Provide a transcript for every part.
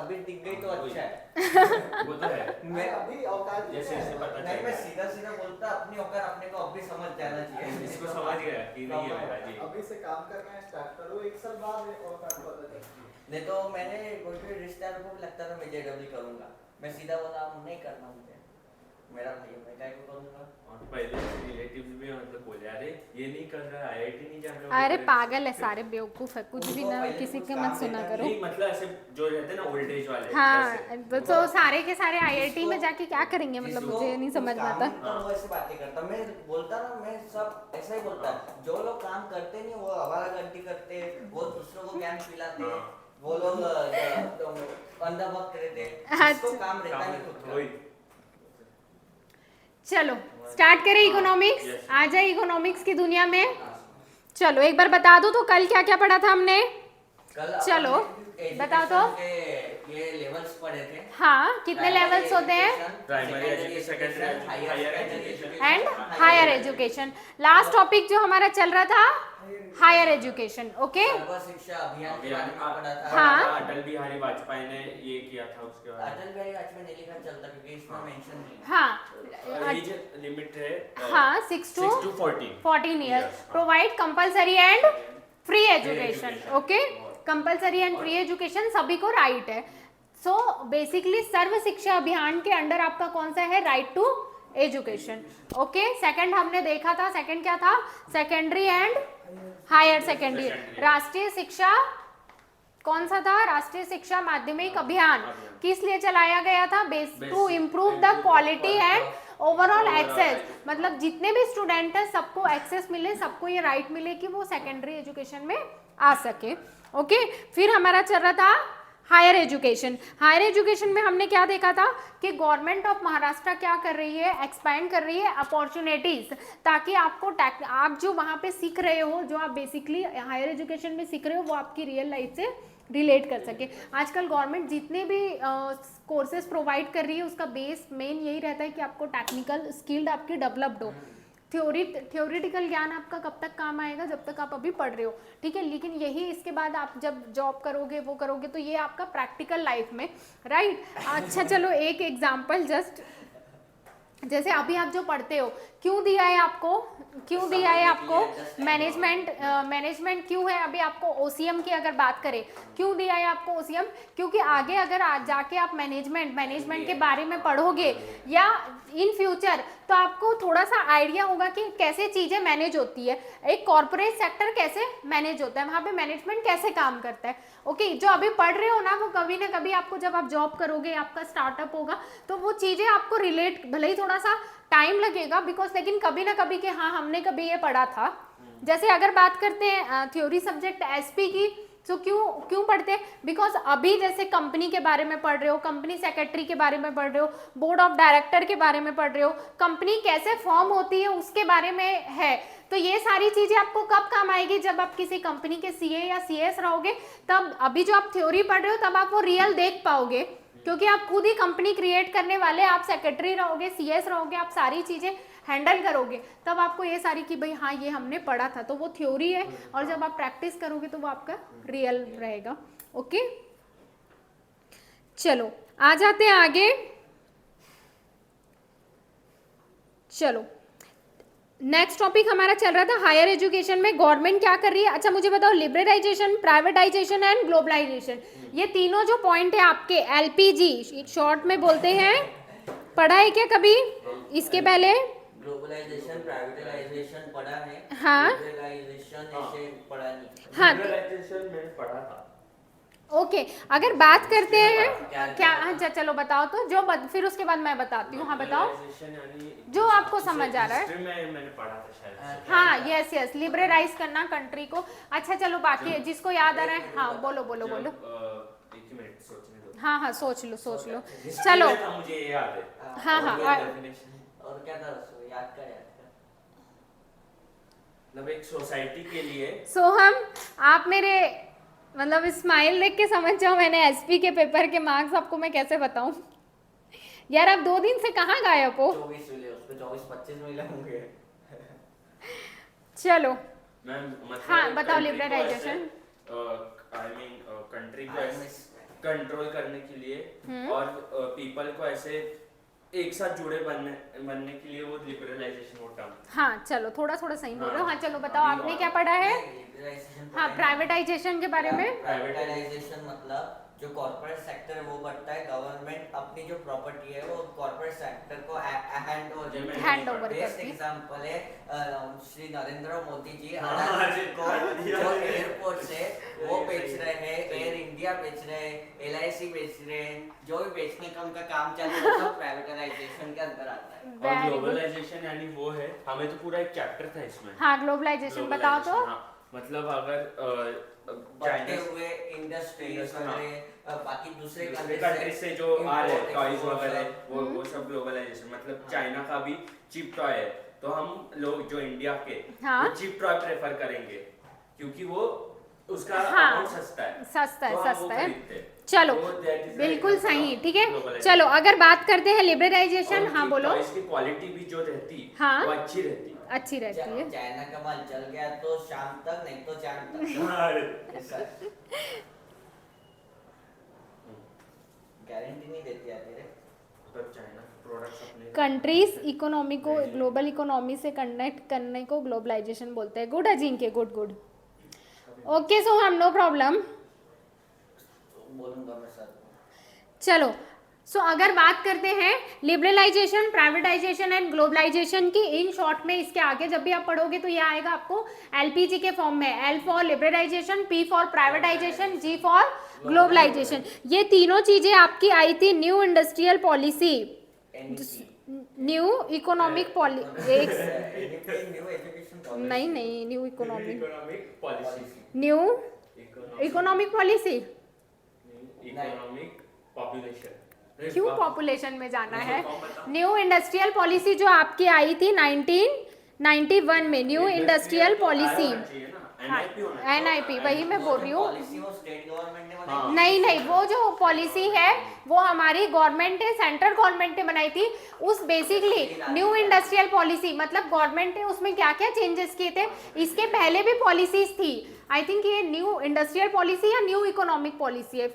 अभी दिख गई तो अच्छा है। वो तो है। मैं अभी औकात जैसे इसे पता नहीं, मैं चलेगा। सीधा सीधा बोलता, अपनी औकात अपने को अभी समझ जाना चाहिए। इसको समझ गया कि नहीं है मेरा जी। अभी से काम करना स्टार्ट करो, एक साल बाद औकात पता चलती है। नहीं तो मैंने कोई रिश्तेदार को भी लगता था मैं जेडब्ल्यू करूंगा, मैं सीधा बोला नहीं करना मुझे, मेरा भाई है, मैं क्या करूंगा। और पहले रिलेटिव्स भी मतलब बोले अरे ये नहीं कर रहा, आईआईटी नहीं जा रहा। अरे पागल है सारे, बेवकूफ है, कुछ भी उनको ना पहले किसी कुछ के काम मत सुना देता करो। नहीं मतलब ऐसे जो रहते हैं ना ओल्ड एज वाले। हाँ वैसे। तो सारे के सारे आईआईटी में जाके क्या करेंगे, मतलब जिसको मुझे नहीं समझ में काम आता। नहीं होता, वो ऐसी बातें करता। मैं बोलता ना, मैं सब ऐसा ही बोलता, जो लोग काम करते नहीं वो हवाला गर्दी करते, वो दूसरों को ज्ञान पिलाते, वो लोग अंधा भक्त रहते, जिसको काम रहता नहीं खुद का। चलो स्टार्ट करें इकोनॉमिक्स। yes. आ जाए इकोनॉमिक्स की दुनिया में। चलो एक बार बता दो तो कल क्या क्या पढ़ा था हमने। कल चलो, education बताओ तो। के ये लेवल्स पढ़े थे। हाँ कितने लेवल्स होते हैं? Primary education, secondary, higher education and higher education. Last topic जो हमारा चल रहा था हायर एजुकेशन। ओके सर्व शिक्षा अभियान के बारे में पढ़ा था। हाँ। अटल बिहारी वाजपेयी ने ये किया था उसके बाद। अटल बिहारी वाजपेयी ने लिखा चलता क्योंकि इसमें मेंशन नहीं है। हाँ एज लिमिट है हाँ 6 to 14 years. Provide compulsory and free education. Okay compulsory and free education सभी को राइट है। सो बेसिकली सर्व शिक्षा अभियान के अंडर आपका कौन सा है? Right to education. Okay second हमने देखा था, सेकंड क्या था? Secondary and higher secondary. राष्ट्रीय शिक्षा कौन सा था? राष्ट्रीय शिक्षा माध्यमिक अभियान किस लिए चलाया गया था? To improve the quality and overall access, मतलब जितने भी स्टूडेंट हैं सबको एक्सेस मिले, सबको ये राइट मिले कि वो सेकेंडरी एजुकेशन में आ सके। ओके फिर हमारा चल रहा था हायर एजुकेशन। हायर एजुकेशन में हमने क्या देखा था कि गवर्नमेंट ऑफ महाराष्ट्र क्या कर रही है? एक्सपैंड कर रही है अपॉर्चुनिटीज, ताकि आपको आप जो वहाँ पे सीख रहे हो, जो आप बेसिकली हायर एजुकेशन में सीख रहे हो, वो आपकी रियल लाइफ से रिलेट कर सके। आजकल गवर्नमेंट जितने भी कोर्सेज प्रोवाइड कर रही है उसका बेस मेन यही रहता है कि आपको टेक्निकल स्किल्ड आपकी डेवलप्ड हो। थ्योरिटिकल ज्ञान आपका कब तक काम आएगा? जब तक आप अभी पढ़ रहे हो, ठीक है। लेकिन यही इसके बाद आप जब जॉब करोगे वो करोगे तो ये आपका प्रैक्टिकल लाइफ में, राइट। अच्छा चलो एक एग्जांपल जस्ट, जैसे अभी आप जो पढ़ते हो, क्यों दिया है आपको? क्यों दिया है आपको? मैनेजमेंट क्यों है? अभी आपको ओसीएम की अगर बात करें, क्यों दिया है आपको ओसीएम? क्योंकि आगे अगर जाके आप मैनेजमेंट के बारे में पढ़ोगे या इन फ्यूचर, तो आपको थोड़ा सा आइडिया होगा कि कैसे चीजें मैनेज होती है, एक कॉर्पोरेट सेक्टर कैसे मैनेज होता है, वहाँ पे मैनेजमेंट कैसे काम करता है। ओके जो अभी पढ़ रहे हो ना, वो कभी ना कभी आपको जब आप जॉब करोगे, आपका स्टार्टअप होगा, तो वो चीजें आपको रिलेट, भले ही थोड़ा सा टाइम लगेगा बिकॉज, लेकिन कभी ना कभी कि हाँ हमने कभी ये पढ़ा था। जैसे अगर बात करते हैं थ्योरी सब्जेक्ट एसपी की, तो क्यों पढ़ते हैं? बिकॉज अभी जैसे कंपनी के बारे में पढ़ रहे हो, कंपनी सेक्रेटरी के बारे में पढ़ रहे हो, बोर्ड ऑफ डायरेक्टर के बारे में पढ़ रहे हो, कंपनी कैसे फॉर्म होती है उसके बारे में है। तो ये सारी चीजें आपको कब काम आएगी? जब आप किसी कंपनी के सीए या सीएस रहोगे, तब अभी जो आप थ्योरी पढ़ रहे हो तब आप वो रियल देख पाओगे, क्योंकि आप खुद ही कंपनी क्रिएट करने वाले, आप सेक्रेटरी रहोगे, सीएस रहोगे, आप सारी चीजें हैंडल करोगे, तब आपको ये सारी कि भाई हाँ ये हमने पढ़ा था, तो वो थ्योरी है। और जब आप प्रैक्टिस करोगे तो वो आपका रियल रहेगा। ओके चलो आ जाते हैं आगे। चलो नेक्स्ट टॉपिक हमारा चल रहा था हायर एजुकेशन में गवर्नमेंट क्या कर रही है। अच्छा मुझे बताओ, लिबरलाइजेशन, प्राइवेटाइजेशन एंड ग्लोबलाइजेशन, ये तीनों जो पॉइंट है आपके, एलपीजी शॉर्ट में बोलते हैं, पढ़ा है क्या कभी इसके पहले? ग्लोबलाइजेशन, प्राइवेटाइजेशन पढ़ा है। हाँ लिबरलाइजेशन ऐसे पढ़ा नहीं। हाँ लिबरलाइजेशन मैंने पढ़ा था। ओके अगर बात करते हैं क्या, अच्छा चलो बताओ तो, जो फिर उसके बाद मैं बताती हूँ। हाँ बताओ जो आपको समझ आ रहा है। मैंने पढ़ा था शायद। हाँ यस लिबरलाइज करना कंट्री को। अच्छा चलो बाकी जिसको याद आ रहा है, हाँ बोलो। एक मिनट सोचने दो। हाँ सोच लो चलो। मुझे याद है। हाँ और क्या था उसको याद कर मतलब एक सोसाइटी के लिए। सोहम आप मेरे मतलब स्माइल देख के समझ जाओ मैंने एसपी के पेपर के मार्क्स आपको मैं कैसे बताऊं यार। आप 2 दिन से कहाँ गायब हो? 24 मिले उसको, 24-25 मिले होंगे। चलो मतलब हाँ बताओ लिबरलाइजेशन। आई मीन कंट्री को कंट्रोल करने के लिए और पीपल को ऐसे एक साथ जुड़े बनने के लिए वो लिबरलाइजेशन वो टर्म। हाँ चलो थोड़ा थोड़ा सही बोल रहे हो। हाँ चलो बताओ आपने क्या पढ़ा है। हाँ प्राइवेटाइजेशन के बारे में। प्राइवेटाइजेशन मतलब जो कॉर्पोरेट सेक्टर है वो बढ़ता है, गवर्नमेंट अपनी जो प्रॉपर्टी है वो कॉर्पोरेट सेक्टर को हैंड ओवर करती है। एग्जांपल है श्री नरेंद्र मोदी जी अडानी को जो एयरपोर्ट से वो बेच रहे हैं, एयर इंडिया बेच रहे हैं, LIC बेच रहे हैं, जो भी बेचने का उनका काम चल रहा है सब प्राइवेटाइजेशन के अंदर आता है। और ग्लोबलाइजेशन यानी वो है, हमें तो पूरा एक चैप्टर था इसमें। हाँ ग्लोबलाइजेशन बताओ तो। मतलब अगर बढ़ते हुए इंडस्ट्रीज वगैरह बाकी दूसरे कंट्री से जो आ रहे हैं टॉयज वगैरह वो सब ग्लोबलाइजेशन। मतलब चाइना का भी चिप टॉय है तो हम लोग जो इंडिया के वो चिप टॉय प्रेफर करेंगे क्योंकि वो उसका अमाउंट सस्ता है। चलो बिल्कुल सही, ठीक है। चलो अगर बात करते हैं लिबरलाइजेशन, हाँ बोलो। इसकी क्वालिटी भी जो रहती हाँ वो अच्छी रहती है। चाइना का माल चल गया तो शाम तक, नहीं तो चांद तक। गारंटी नहीं देती आती रे। तो चाइना प्रोडक्ट्स अपने कंट्रीज इकोनॉमी को ग्लोबल इकोनॉमी से कनेक्ट करने को ग्लोबलाइजेशन बोलते हैं। Good Ajinkya, good good. Okay so हम नो प्रॉब्लम बोलूंगा मैं सर। चलो सो अगर बात करते हैं लिबरलाइजेशन, प्राइवेटाइजेशन एंड ग्लोबलाइजेशन की, इन शॉर्ट में इसके आगे जब भी आप पढ़ोगे तो ये आएगा आपको LPG के फॉर्म में। L for liberalisation, P for privatisation, G for globalisation. ये तीनों चीजें आपकी आई थी new industrial policy, new economic policy, नहीं new economic new economic policy. Economic population क्यों पॉपुलेशन में जाना है। न्यू इंडस्ट्रियल पॉलिसी जो आपकी आई थी 1991 में, न्यू इंडस्ट्रियल पॉलिसी NIP, वही मैं बोल रही हूँ। नहीं वो जो पॉलिसी है वो हमारी गवर्नमेंट ने, सेंट्रल गवर्नमेंट ने बनाई थी। उस बेसिकली न्यू इंडस्ट्रियल पॉलिसी मतलब गवर्नमेंट ने उसमें क्या क्या चेंजेस किए थे। इसके पहले भी पॉलिसीज थी, आई थिंक ये न्यू इंडस्ट्रियल पॉलिसी या न्यू इकोनॉमिक पॉलिसी है।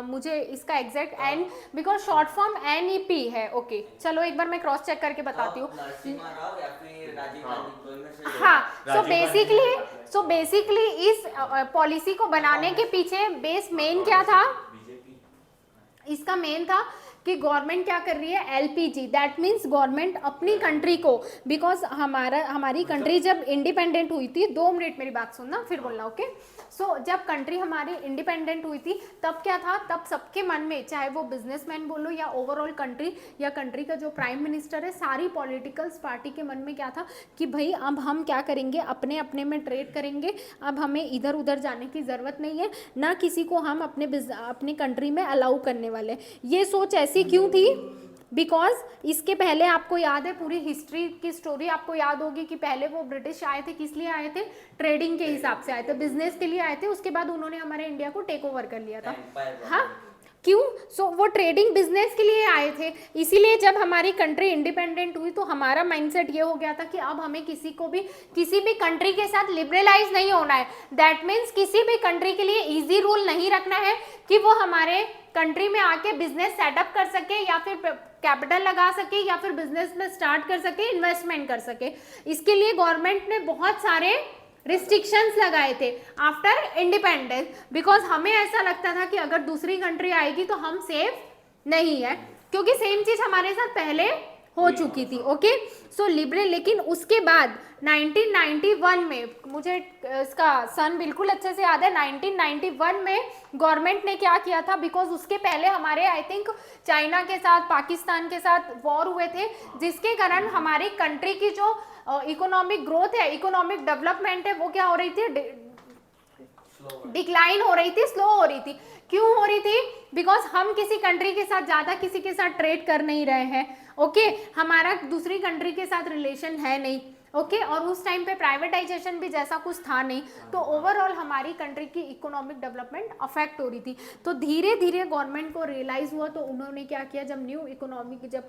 मुझे इसका exact an because short form NEP है। ओके चलो एक बार मैं क्रॉस चेक करके बताती हूँ। हाँ सो बेसिकली इस पॉलिसी को बनाने के पीछे बेस मेन क्या था, इसका मेन था कि गवर्नमेंट क्या कर रही है, LPG दैट मीन्स गवर्नमेंट अपनी कंट्री को, बिकॉज हमारी कंट्री जब इंडिपेंडेंट हुई थी, 2 मिनट मेरी बात सुनना फिर बोलना, ओके। सो जब कंट्री हमारी इंडिपेंडेंट हुई थी तब क्या था, तब सबके मन में, चाहे वो बिजनेसमैन बोलो या ओवरऑल कंट्री या कंट्री का जो प्राइम मिनिस्टर है, सारी पॉलिटिकल्स पार्टी के मन में क्या था कि भाई अब हम क्या करेंगे, अपने अपने में ट्रेड करेंगे, अब हमें इधर उधर जाने की ज़रूरत नहीं है, ना किसी को हम अपने कंट्री में अलाउ करने वाले। ये सोच ऐसी क्यों थी, बिकॉज इसके पहले आपको याद है पूरी हिस्ट्री की स्टोरी आपको याद होगी कि पहले वो ब्रिटिश आए थे, किस लिए आए थे, ट्रेडिंग के हिसाब से आए थे, बिजनेस के लिए आए थे। उसके बाद उन्होंने हमारे इंडिया को टेक ओवर कर लिया था। हाँ क्यों, सो वो ट्रेडिंग बिजनेस के लिए आए थे। इसीलिए जब हमारी कंट्री इंडिपेंडेंट हुई तो हमारा माइंडसेट ये हो गया था कि अब हमें किसी भी कंट्री के साथ लिबरलाइज नहीं होना है। दैट मीन्स किसी भी कंट्री के लिए इजी रूल नहीं रखना है कि वो हमारे कंट्री में आके बिजनेस सेटअप कर सके या फिर कैपिटल लगा सके या फिर बिजनेस में स्टार्ट कर सके, इन्वेस्टमेंट कर सके। इसके लिए गवर्नमेंट ने बहुत सारे रिस्ट्रिक्शंस लगाए थे आफ्टर इंडिपेंडेंस, बिकॉज हमें ऐसा लगता था कि अगर दूसरी कंट्री आएगी तो हम सेफ नहीं है, क्योंकि सेम चीज हमारे साथ पहले हो चुकी थी। ओके सो लिबरल, लेकिन उसके बाद 1991 में, मुझे इसका सन बिल्कुल अच्छे से याद है, 1991 में गवर्नमेंट ने क्या किया था, बिकॉज उसके पहले हमारे आई थिंक चाइना के साथ, पाकिस्तान के साथ वॉर हुए थे, जिसके कारण हमारी कंट्री की जो इकोनॉमिक ग्रोथ है, इकोनॉमिक डेवलपमेंट है, वो क्या हो रही थी, डिक्लाइन हो रही थी, स्लो हो रही थी। क्यों हो रही थी, बिकॉज हम किसी कंट्री के साथ ज्यादा किसी के साथ ट्रेड कर नहीं रहे हैं। ओके हमारा दूसरी कंट्री के साथ रिलेशन है नहीं। ओके और उस टाइम पे प्राइवेटाइजेशन भी जैसा कुछ था नहीं, तो ओवरऑल हमारी कंट्री की इकोनॉमिक डेवलपमेंट अफेक्ट हो रही थी। तो धीरे धीरे गवर्नमेंट को रियलाइज हुआ, तो उन्होंने क्या किया, जब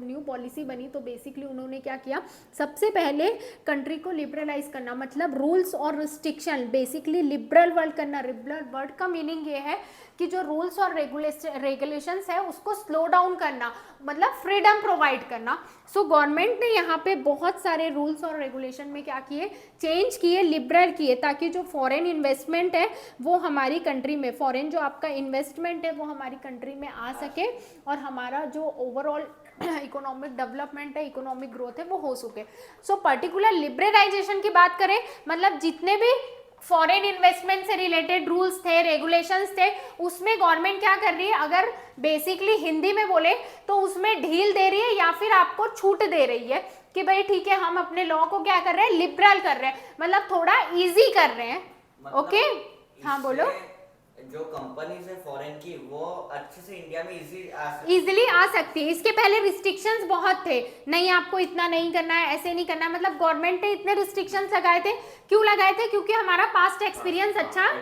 न्यू पॉलिसी बनी तो बेसिकली उन्होंने क्या किया, सबसे पहले कंट्री को लिबरलाइज करना, मतलब रूल्स और रिस्ट्रिक्शन, बेसिकली लिबरल वर्ल्ड करना। लिबरल वर्ड का मीनिंग ये है कि जो रूल्स और रेगुलेशंस है उसको स्लो डाउन करना, मतलब फ्रीडम प्रोवाइड करना। सो गवर्नमेंट ने यहाँ पे बहुत सारे रूल्स और रेगुलेशन में क्या किए, चेंज किए, लिबरल किए, ताकि जो फॉरेन इन्वेस्टमेंट है वो हमारी कंट्री में, फॉरेन जो आपका इन्वेस्टमेंट है वो हमारी कंट्री में आ सके और हमारा जो ओवरऑल इकोनॉमिक डेवलपमेंट है, इकोनॉमिक ग्रोथ है वो हो सके। सो पर्टिकुलर लिबरलाइजेशन की बात करें, मतलब जितने भी फॉरेन इन्वेस्टमेंट से रिलेटेड रूल्स थे, रेगुलेशंस थे, उसमें गवर्नमेंट क्या कर रही है, अगर बेसिकली हिंदी में बोले तो उसमें ढील दे रही है या फिर आपको छूट दे रही है कि भाई ठीक है हम अपने लॉ को क्या कर रहे हैं, लिबरल कर रहे हैं, मतलब थोड़ा इजी कर रहे हैं। मतलब ओके हाँ बोलो। जो कंपनीज है फॉरेन की वो अच्छे से इंडिया में इजीली आ सकती है। इसके पहले रिस्ट्रिक्शंस बहुत थे, नहीं आपको इतना नहीं करना है, ऐसे नहीं करना है, मतलब गवर्नमेंट ने इतने रिस्ट्रिक्शंस लगाए थे। क्यों लगाए थे? क्योंकि हमारा पास्ट एक्सपीरियंस अच्छा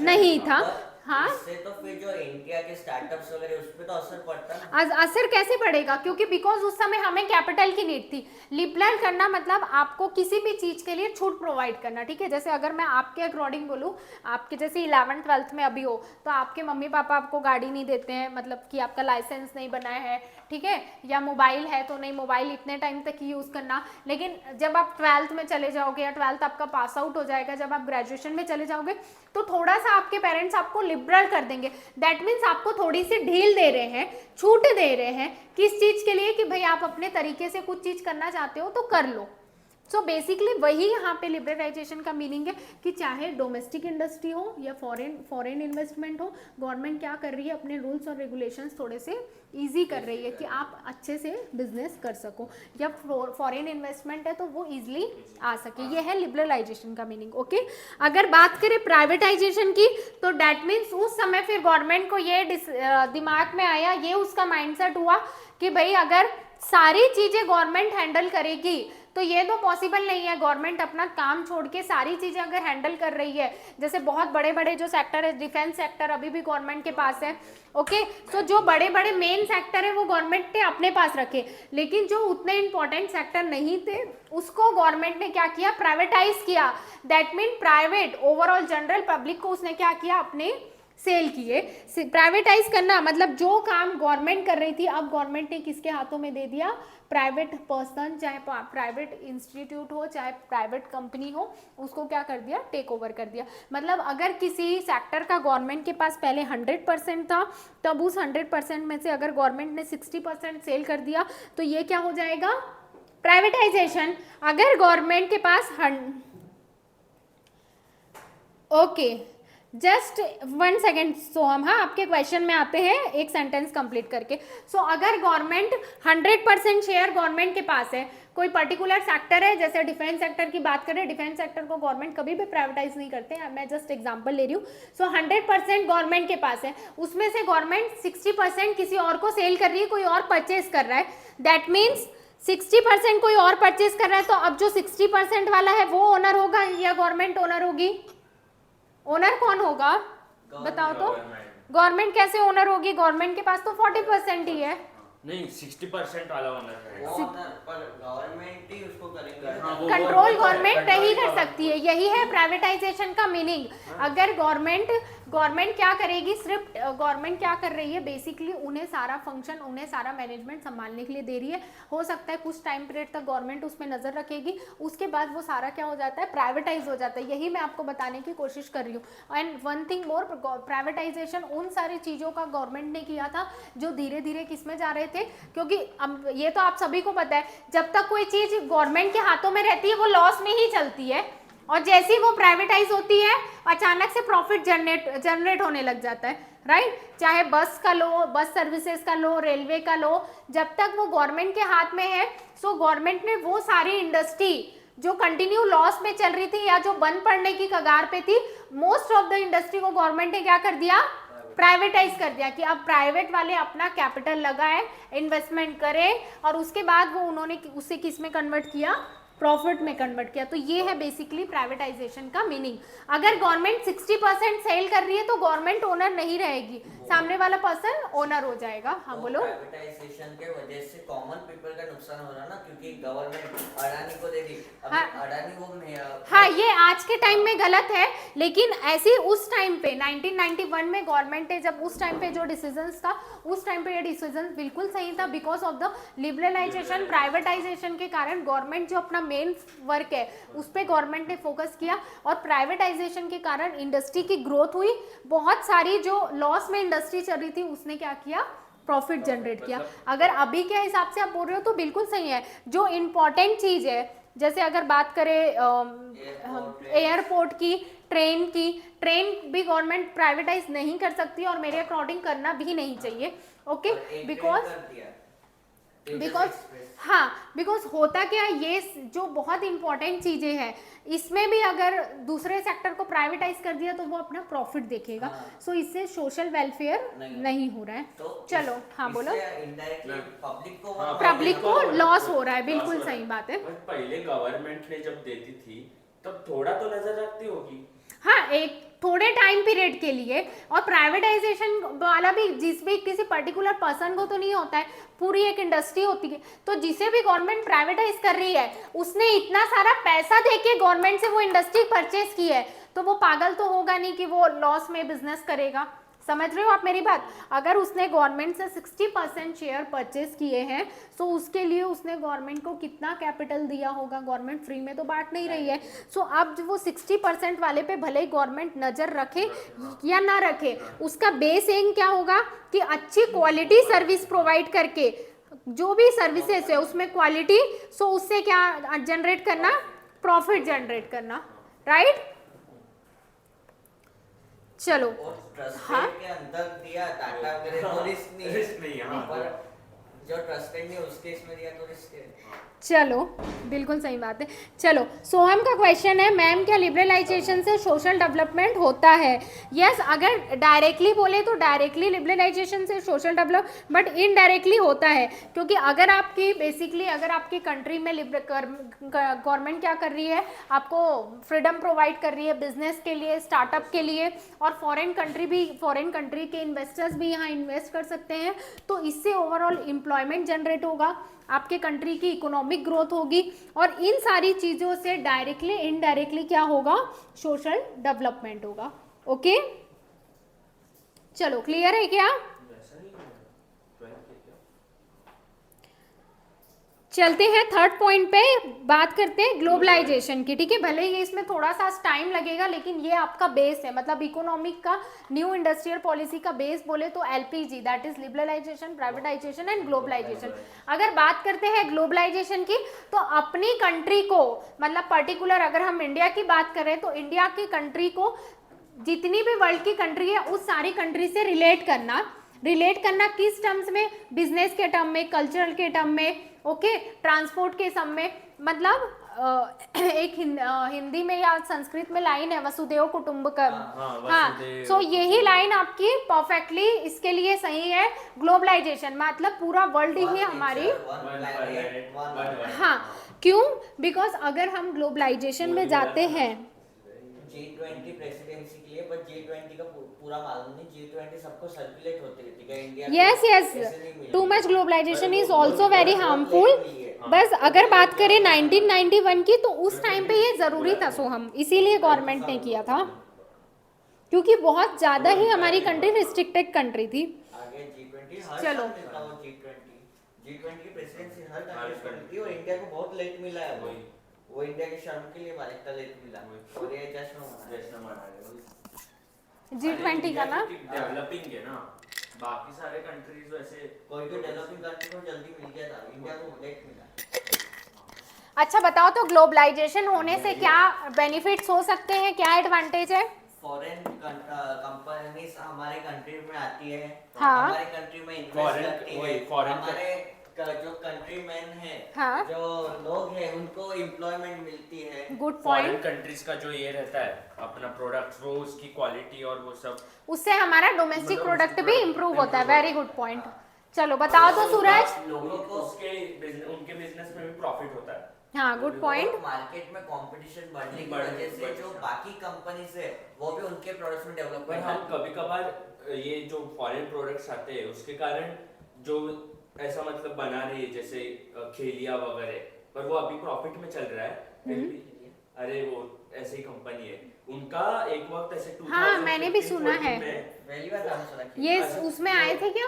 नहीं था। हाँ इससे तो फिर जो इंडिया के स्टार्टअप्स वगैरह उस पे तो असर पड़ता है। असर कैसे पड़ेगा? क्योंकि बिकॉज उस समय हमें कैपिटल की नीड थी। लिबरल करना मतलब आपको किसी भी चीज के लिए छूट प्रोवाइड करना, ठीक है। जैसे अगर मैं आपके अकॉर्डिंग बोलूँ, आपके जैसे 11th 12th में अभी हो तो आपके मम्मी पापा आपको गाड़ी नहीं देते हैं, मतलब कि आपका लाइसेंस नहीं बनाया है, ठीक है, या मोबाइल है तो नहीं, मोबाइल इतने टाइम तक ही यूज़ करना। लेकिन जब आप 12th में चले जाओगे या 12th आपका पास आउट हो जाएगा, जब आप ग्रेजुएशन में चले जाओगे तो थोड़ा सा आपके पेरेंट्स आपको लिबरल कर देंगे। दैट मीन्स आपको थोड़ी सी ढील दे रहे हैं, छूट दे रहे हैं। किस चीज़ के लिए? कि भाई आप अपने तरीके से कुछ चीज़ करना चाहते हो तो कर लो। सो बेसिकली वही यहाँ पे लिबरलाइजेशन का मीनिंग है कि चाहे डोमेस्टिक इंडस्ट्री हो या फॉरेन इन्वेस्टमेंट हो, गवर्नमेंट क्या कर रही है, अपने रूल्स और रेगुलेशंस थोड़े से इजी कर रही है कि आप अच्छे से बिजनेस कर सको, या फॉरेन इन्वेस्टमेंट है तो वो इजीली आ सके। ये है लिबरलाइजेशन का मीनिंग। ओके अगर बात करें प्राइवेटाइजेशन की, तो डैट मीन्स उस समय फिर गवर्नमेंट को ये दिमाग में आया, ये उसका माइंडसेट हुआ कि भाई अगर सारी चीज़ें गवर्नमेंट हैंडल करेगी तो ये तो पॉसिबल नहीं है। गवर्नमेंट अपना काम छोड़ के सारी चीजें अगर हैंडल कर रही है, जैसे बहुत बड़े बड़े जो सेक्टर है, डिफेंस सेक्टर अभी भी गवर्नमेंट के पास है। ओके सो जो बड़े बड़े मेन सेक्टर है वो गवर्नमेंट ने अपने पास रखे, लेकिन जो उतने इंपॉर्टेंट सेक्टर नहीं थे उसको गवर्नमेंट ने क्या किया, प्राइवेटाइज किया। That mean private overall general public को उसने क्या किया, अपने सेल किए। प्राइवेटाइज करना मतलब जो काम गवर्नमेंट कर रही थी अब गवर्नमेंट ने किसके हाथों में दे दिया, प्राइवेट पर्सन, चाहे प्राइवेट इंस्टीट्यूट हो चाहे प्राइवेट कंपनी हो, उसको क्या कर दिया, टेक ओवर कर दिया। मतलब अगर किसी सेक्टर का गवर्नमेंट के पास पहले 100% था, तब उस 100% में से अगर गवर्नमेंट ने 60% सेल कर दिया तो ये क्या हो जाएगा, प्राइवेटाइजेशन। अगर गवर्नमेंट के पास ओके जस्ट 1 सेकेंड सोहम, हाँ आपके क्वेश्चन में आते हैं, एक सेंटेंस कंप्लीट करके। सो अगर गवर्नमेंट 100% शेयर गवर्नमेंट के पास है, कोई पर्टिकुलर सेक्टर है, जैसे डिफेंस सेक्टर की बात करें, डिफेंस सेक्टर को गवर्नमेंट कभी भी प्राइवेटाइज नहीं करते हैं, मैं जस्ट एग्जांपल ले रही हूँ। सो 100% गवर्नमेंट के पास है, उसमें से गवर्नमेंट 60% किसी और को सेल कर रही है, कोई और परचेज कर रहा है। दैट मीन्स 60% कोई और परचेज कर रहा है, तो अब जो 60% वाला है वो ओनर होगा या गवर्नमेंट ओनर होगी? ओनर कौन होगा बताओ तो? गवर्नमेंट कैसे ओनर होगी? गवर्नमेंट के पास तो 40% ही है। नहीं 60% वाला ओनर है, पर गवर्नमेंट ही उसको करेंगे। कंट्रोल गवर्नमेंट नहीं कर सकती है, यही है प्राइवेटाइजेशन का मीनिंग। अगर गवर्नमेंट क्या करेगी, सिर्फ गवर्नमेंट क्या कर रही है, बेसिकली उन्हें सारा फंक्शन, उन्हें सारा मैनेजमेंट संभालने के लिए दे रही है। हो सकता है कुछ टाइम पीरियड तक गवर्नमेंट उसमें नजर रखेगी, उसके बाद वो सारा क्या हो जाता है, प्राइवेटाइज हो जाता है। यही मैं आपको बताने की कोशिश कर रही हूँ। And one thing more, privatisation उन सारी चीज़ों का गवर्नमेंट ने किया था जो धीरे धीरे किस में जा रहे थे, क्योंकि अब ये तो आप सभी को पता है, जब तक कोई चीज़ गवर्नमेंट के हाथों में रहती है वो लॉस में ही चलती है, और जैसे ही वो प्राइवेटाइज होती है अचानक से प्रॉफिट जनरेट होने लग जाता है, राइट। चाहे बस का लो, बस सर्विसेज का लो, रेलवे का लो, जब तक वो गवर्नमेंट के हाथ में है, सो गवर्नमेंट ने वो सारी इंडस्ट्री जो कंटिन्यू लॉस में चल रही थी या जो बंद पड़ने की कगार पे थी, मोस्ट ऑफ द इंडस्ट्री को गवर्नमेंट ने क्या कर दिया, प्राइवेटाइज कर दिया कि अब प्राइवेट वाले अपना कैपिटल लगाए, इन्वेस्टमेंट करें, और उसके बाद वो उन्होंने उसे किस में कन्वर्ट किया, प्रॉफिट में कन्वर्ट किया। तो ये है बेसिकली प्राइवेटाइजेशन का मीनिंग। अगर गवर्नमेंट 60% सेल कर रही है तो गवर्नमेंट ओनर नहीं रहेगी, सामने वाला पर्सन ओनर हो जाएगा। हाँ बोलो। प्राइवेटाइजेशन के वजह से कॉमन पीपल का नुकसान हो रहा ना, क्योंकि गवर्नमेंट अडानी को दे दी। अभी हाँ। अडानी वो नहीं हाँ, ये आज के टाइम में गलत है, लेकिन ऐसी उस टाइम पे 1991 में गवर्नमेंट ने जब उस टाइम पे जो डिसीजंस था, उस टाइम पे ये डिसीजन बिल्कुल सही था। Because of the liberalization, privatization के कारण गवर्नमेंट जो अपना मेन वर्क है उस पर गवर्नमेंट ने फोकस किया, और प्राइवेटाइजेशन के कारण इंडस्ट्री की ग्रोथ हुई। बहुत सारी जो लॉस में इंडस्ट्री चल रही थी उसने क्या किया, प्रॉफिट जनरेट किया। अगर अभी के हिसाब से आप बोल रहे हो तो बिल्कुल सही है। जो इम्पोर्टेंट चीज है, जैसे अगर बात करें एयरपोर्ट की, ट्रेन भी गवर्नमेंट प्राइवेटाइज नहीं कर सकती और मेरे अकॉर्डिंग करना भी नहीं चाहिए। ओके, बिकॉज होता क्या है, ये जो बहुत इंपॉर्टेंट चीजें हैं इसमें भी अगर दूसरे सेक्टर को प्राइवेटाइज कर दिया तो वो अपना प्रॉफिट देखेगा। सो इससे सोशल वेलफेयर नहीं हो रहा है। तो चलो हाँ बोलो। पब्लिक को लॉस हो रहा है, बिल्कुल सही बात है। पहले गवर्नमेंट ने जब देती थी तब थोड़ा तो नजर रखती होगी। हाँ, एक थोड़े टाइम पीरियड के लिए। और प्राइवेटाइजेशन वाला भी जिस भी किसी पर्टिकुलर पर्सन को तो नहीं होता है, पूरी एक इंडस्ट्री होती है। तो जिसे भी गवर्नमेंट प्राइवेटाइज कर रही है उसने इतना सारा पैसा देके गवर्नमेंट से वो इंडस्ट्री परचेज की है, तो वो पागल तो होगा नहीं कि वो लॉस में बिजनेस करेगा। समझ रहे हो आप मेरी बात? अगर उसने गवर्नमेंट से 60% शेयर परचेज किए हैं तो उसके लिए उसने गवर्नमेंट को कितना कैपिटल दिया होगा, गवर्नमेंट फ्री में तो बांट नहीं रही है। सो अब वो 60% वाले पे भले ही गवर्नमेंट नजर रखे या ना रखे, उसका बेस एम क्या होगा कि अच्छी क्वालिटी सर्विस प्रोवाइड करके, जो भी सर्विसेज है उसमें क्वालिटी, सो उससे क्या जनरेट करना, प्रॉफिट जनरेट करना, राइट? चलो हाँ के अंदर दिया टाटा वगैरह तो रिस्क नहीं है, हाँ, पर जो ट्रस्टेड नहीं उसके इसमें दिया तो रिस्क है। चलो बिल्कुल सही बात है। चलो सोहम का क्वेश्चन है, मैम क्या लिबरलाइजेशन से सोशल डेवलपमेंट होता है? यस, अगर डायरेक्टली बोले तो डायरेक्टली लिबरलाइजेशन से सोशल डेवलप, बट इनडायरेक्टली होता है। क्योंकि अगर आपकी बेसिकली अगर आपकी कंट्री में गवर्नमेंट क्या कर रही है, आपको फ्रीडम प्रोवाइड कर रही है बिजनेस के लिए, स्टार्टअप के लिए, और फॉरेन कंट्री के इन्वेस्टर्स भी यहाँ इन्वेस्ट कर सकते हैं, तो इससे ओवरऑल एम्प्लॉयमेंट जनरेट होगा, आपके कंट्री की इकोनॉमिक ग्रोथ होगी, और इन सारी चीज़ों से डायरेक्टली इनडायरेक्टली क्या होगा, सोशल डेवलपमेंट होगा। ओके, चलो क्लियर है क्या? चलते हैं थर्ड पॉइंट पे, बात करते हैं ग्लोबलाइजेशन की। ठीक है, भले ही इसमें थोड़ा सा टाइम लगेगा, लेकिन ये आपका बेस है, मतलब इकोनॉमिक का न्यू इंडस्ट्रियल पॉलिसी का बेस बोले तो LPG, that is liberalization, privatization and globalization. अगर बात करते हैं ग्लोबलाइजेशन की, तो अपनी कंट्री को, मतलब पर्टिकुलर अगर हम इंडिया की बात करें तो इंडिया की कंट्री को जितनी भी वर्ल्ड की कंट्री है उस सारी कंट्री से रिलेट करना किस टर्म्स में, बिजनेस के टर्म में, कल्चरल के टर्म में, ओके, ट्रांसपोर्ट के सम में। मतलब एक हिंदी में या संस्कृत में लाइन है, वसुदेव कुटुंबकम। हाँ, सो यही लाइन आपकी परफेक्टली इसके लिए सही है। ग्लोबलाइजेशन मतलब पूरा वर्ल्ड ही हमारी, हाँ, क्यों? बिकॉज अगर हम ग्लोबलाइजेशन में जाते हैं, G20 प्रेसिडेंसी के लिए, बट G20 का पूरा मालूम नहीं, G20 सबको सर्कुलेट होती रहती है India. Yes, too much globalization is also very harmful. बस अगर बात करें 1991 की, तो उस टाइम पे ये जरूरी था सोहम, इसीलिए गवर्नमेंट ने किया था, क्योंकि बहुत ज्यादा ही हमारी कंट्री रिस्ट्रिक्टेड कंट्री थी। आगे G20 हर चलो। साल मिलता है, G20 की प्रेसिडेंसी हर कंट्री को मिलती है, और इंडिया को बहुत लेट मिला है। वो इंडिया के शर्म के लिए इतना लेट मिला, और ये जश्न मना रहे। G20 का ना डेवलपिंग है ना, बाकी सारे कंट्रीज वैसे, कोई भी डेवलपिंग कंट्री को जल्दी मिल गया था, इंडिया को लेट मिला। अच्छा बताओ, तो ग्लोबलाइजेशन होने से क्या बेनिफिट्स हो सकते हैं, क्या एडवांटेज है? फॉरेन कंपनीज हमारे कंट्री में आती है, हाँ। हमारे कंट्री में इन्वेस्ट करती है, हमारे जो कंट्रीमैन है, हाँ। जो लोग हैं उनको एम्प्लॉयमेंट मिलती है। Good foreign point. कंट्रीज का जो ये रहता है अपना प्रोडक्ट, वो उसकी क्वालिटी और वो सब, उससे हमारा डोमेस्टिक प्रोडक्ट भी इम्प्रूव होता है। Very good point. चलो बताओ तो सूरज। लोगों को उनके बिजनेस में भी प्रॉफिट होता है। हाँ गुड पॉइंट। मार्केट में कंपटीशन बढ़ने की बढ़- वजह से बढ़- जो बाकी कंपनीज है वो भी उनके प्रोडक्ट्स में पर डेवलपमेंट हम कभी कभार ये जो फॉरेन प्रोडक्ट्स आते हैं उसके कारण जो ऐसा मतलब बना रही है जैसे खेलिया वगैरह, पर वो अभी प्रॉफिट में चल रहा है फिर भी, अरे वो ऐसे ही कंपनी है उनका एक वक्त ऐसे 2015 हाँ, मैंने भी सुना है। में पहली बार नाम सुना कि ये अच्छा, उसमें आए थे क्या?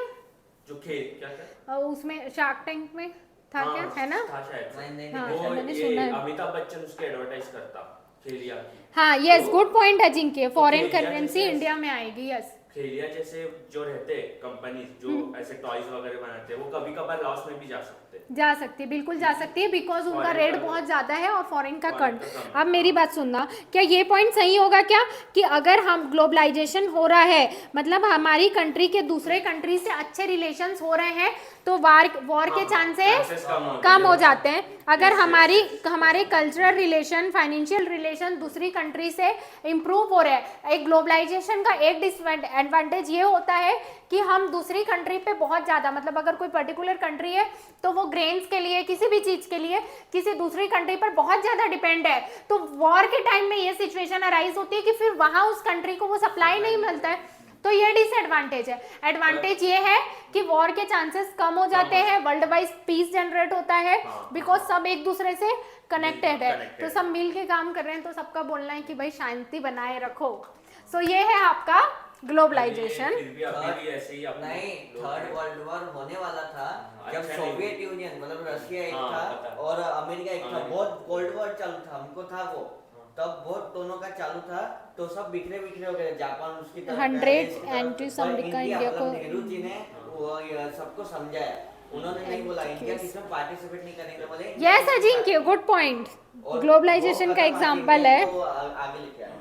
जो खेल क्या क्या उसमें शार्क टैंक में था हाँ, क्या, है ना? था शायद से। नहीं, हाँ, वो मैंने ये सुना है। अमिताभ बच्चन उसके एडवर्टाइज करता खेलिया की। हाँ यस, तो- गुड पॉइंट अजिंक्य, फॉरेन खेलिया करेंसी जैसे- इंडिया में आएगी, यस। खेलिया जैसे जो रहते कंपनी जो ऐसे टॉयज वगैरह बनाते हैं वो कभी कभार लॉस में भी जा सकते हैं। जा सकती है, बिल्कुल जा सकती है, बिकॉज उनका Foreign रेट का- बहुत ज़्यादा है और फॉरेन का Foreign कट। का कम। अब मेरी बात सुनना, क्या ये पॉइंट सही होगा क्या कि अगर हम ग्लोबलाइजेशन हो रहा है, मतलब हमारी कंट्री के दूसरे कंट्री से अच्छे रिलेशंस हो रहे हैं, तो वॉर के हाँ, चांसेस chances कम हो जाते हैं। अगर Yes, yes, हमारे कल्चरल रिलेशन, फाइनेंशियल रिलेशन दूसरी कंट्री से इम्प्रूव हो रहे हैं। एक ग्लोबलाइजेशन का एक डिसएडवांटेज ये होता है कि हम दूसरी कंट्री पे बहुत ज़्यादा, मतलब अगर कोई पर्टिकुलर कंट्री है तो वो ग्रेन्स के लिए, किसी भी चीज़ के लिए किसी दूसरी कंट्री पर बहुत ज़्यादा डिपेंड है, तो वॉर के टाइम में ये सिचुएशन अराइज होती है कि फिर वहाँ उस कंट्री को वो सप्लाई नहीं मिलता है, तो ये डिसएडवांटेज है। एडवांटेज ये है कि वॉर के चांसेस कम हो जाते हैं, वर्ल्ड वाइज पीस जनरेट होता है, बिकॉज सब एक दूसरे से कनेक्टेड है, तो सब मिल के काम कर रहे हैं, तो सबका बोलना है कि भाई शांति बनाए रखो। सो ये है आपका ग्लोबलाइजेशन। फिर भी अभी भी ऐसे ही अपने नहीं, लोग थर्ड हैं। वर्ल्ड वॉर होने वाला था जब अच्छा सोवियत यूनियन मतलब रशिया एक हाँ, था पता। और अमेरिका एक था, हाँ। बहुत कोल्ड वॉर चालू था, हमको था वो, तब वो दोनों का चालू था, तो सब बिखरे बिखरे हो गए, जापान उसकी तरफ 100 इसकी तरफ। anti पर अमेरिका इंडिया मतलब को- नेहरू जी ने वो ये सबको समझाया, उन्होंने नहीं बोला इंडिया किसमें पार्टिसिपेट नहीं करेंगे, बोले यस अजिंक्य, गुड पॉइंट। और ग्लोबलाइजेशन वो का खत्म, एग्जांपल इंडिया है। को आगे लेके आए।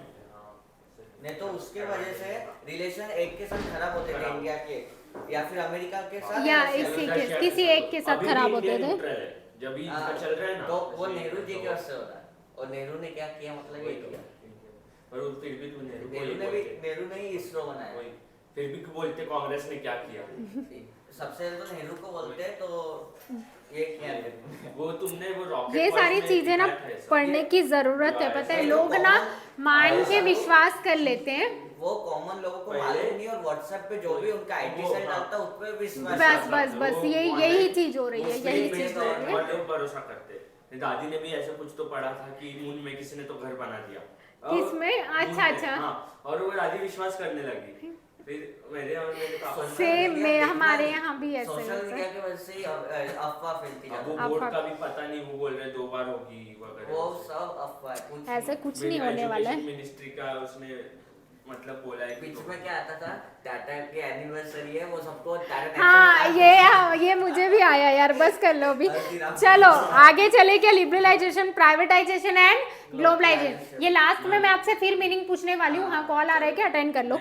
नहीं तो उसके वजह से रिलेशन एक के साथ खराब होते थे इंडिया के या फिर अमेरिका के साथ या रशिया इसी के के किसी एक के साथ अभी खराब भी होते इंडिया थे। neutral है, जब भी हाँ, इसका चल रहा है ना तो वो ऐसे नेहरू जी तो- के वजह से हो रहा है, और नेहरू ने क्या किया मतलब ये किया, पर वो फिर भी तो नेहरू को ही बोलते। नेहरू ने ही इसरो बनाया, वही, फिर भी बोलते कांग्रेस ने क्या किया। सबसे पहले तो नेहरू को बोलते हैं, तो ये किया नेहरू। वो तुमने वो रॉकेट ये सारी चीजें ना पढ़ने की जरूरत है, पता है, लोग ना मान के विश्वास कर लेते हैं। वो कॉमन लोगों को पहले- मालूम नहीं, और व्हाट्सएप पे जो भी उनका आईटी वो- सेल हाँ। डालता है उस पे विश्वास बस करता है। बस बस यही चीज हो रही है, उसमें यही भी चीज तो हो रही है। और लोग भरोसा करते हैं। दादी ने भी ऐसा कुछ तो पढ़ा था कि मून में किसी ने तो घर बना दिया। और किसमें? मून अच्छा, में, अच्छा। हाँ, और वो दादी विश्वास करने लगी। फिर मेरे और मेरे पापा सोशल सेम मीडिया में देखना हमारे नहीं। यहाँ भी ऐसे सोशल है। मीडिया की वजह से ही अफवाह फैलती अब जाती वो है। बोर्ड आप- का भी पता नहीं, वो बोल रहे 2 बार होगी वगैरह। वो सब अफवाह है, कुछ ऐसे नहीं। कुछ नहीं होने वाला है। मिनिस्ट्री का उसने मतलब बोला है कि बीच में क्या आता था, टाटा की एनिवर्सरी है, वो सबको टाटा हाँ ये मुझे भी आया यार, बस कर लो अभी। हल्दीराम। चलो आगे चले, क्या लिबरलाइजेशन, प्राइवेटाइजेशन एंड ग्लोबलाइजेशन। ये लास्ट में मैं आपसे फिर मीनिंग पूछने वाली हूँ। हाँ कॉल आ रहा है क्या, अटेंड कर लो।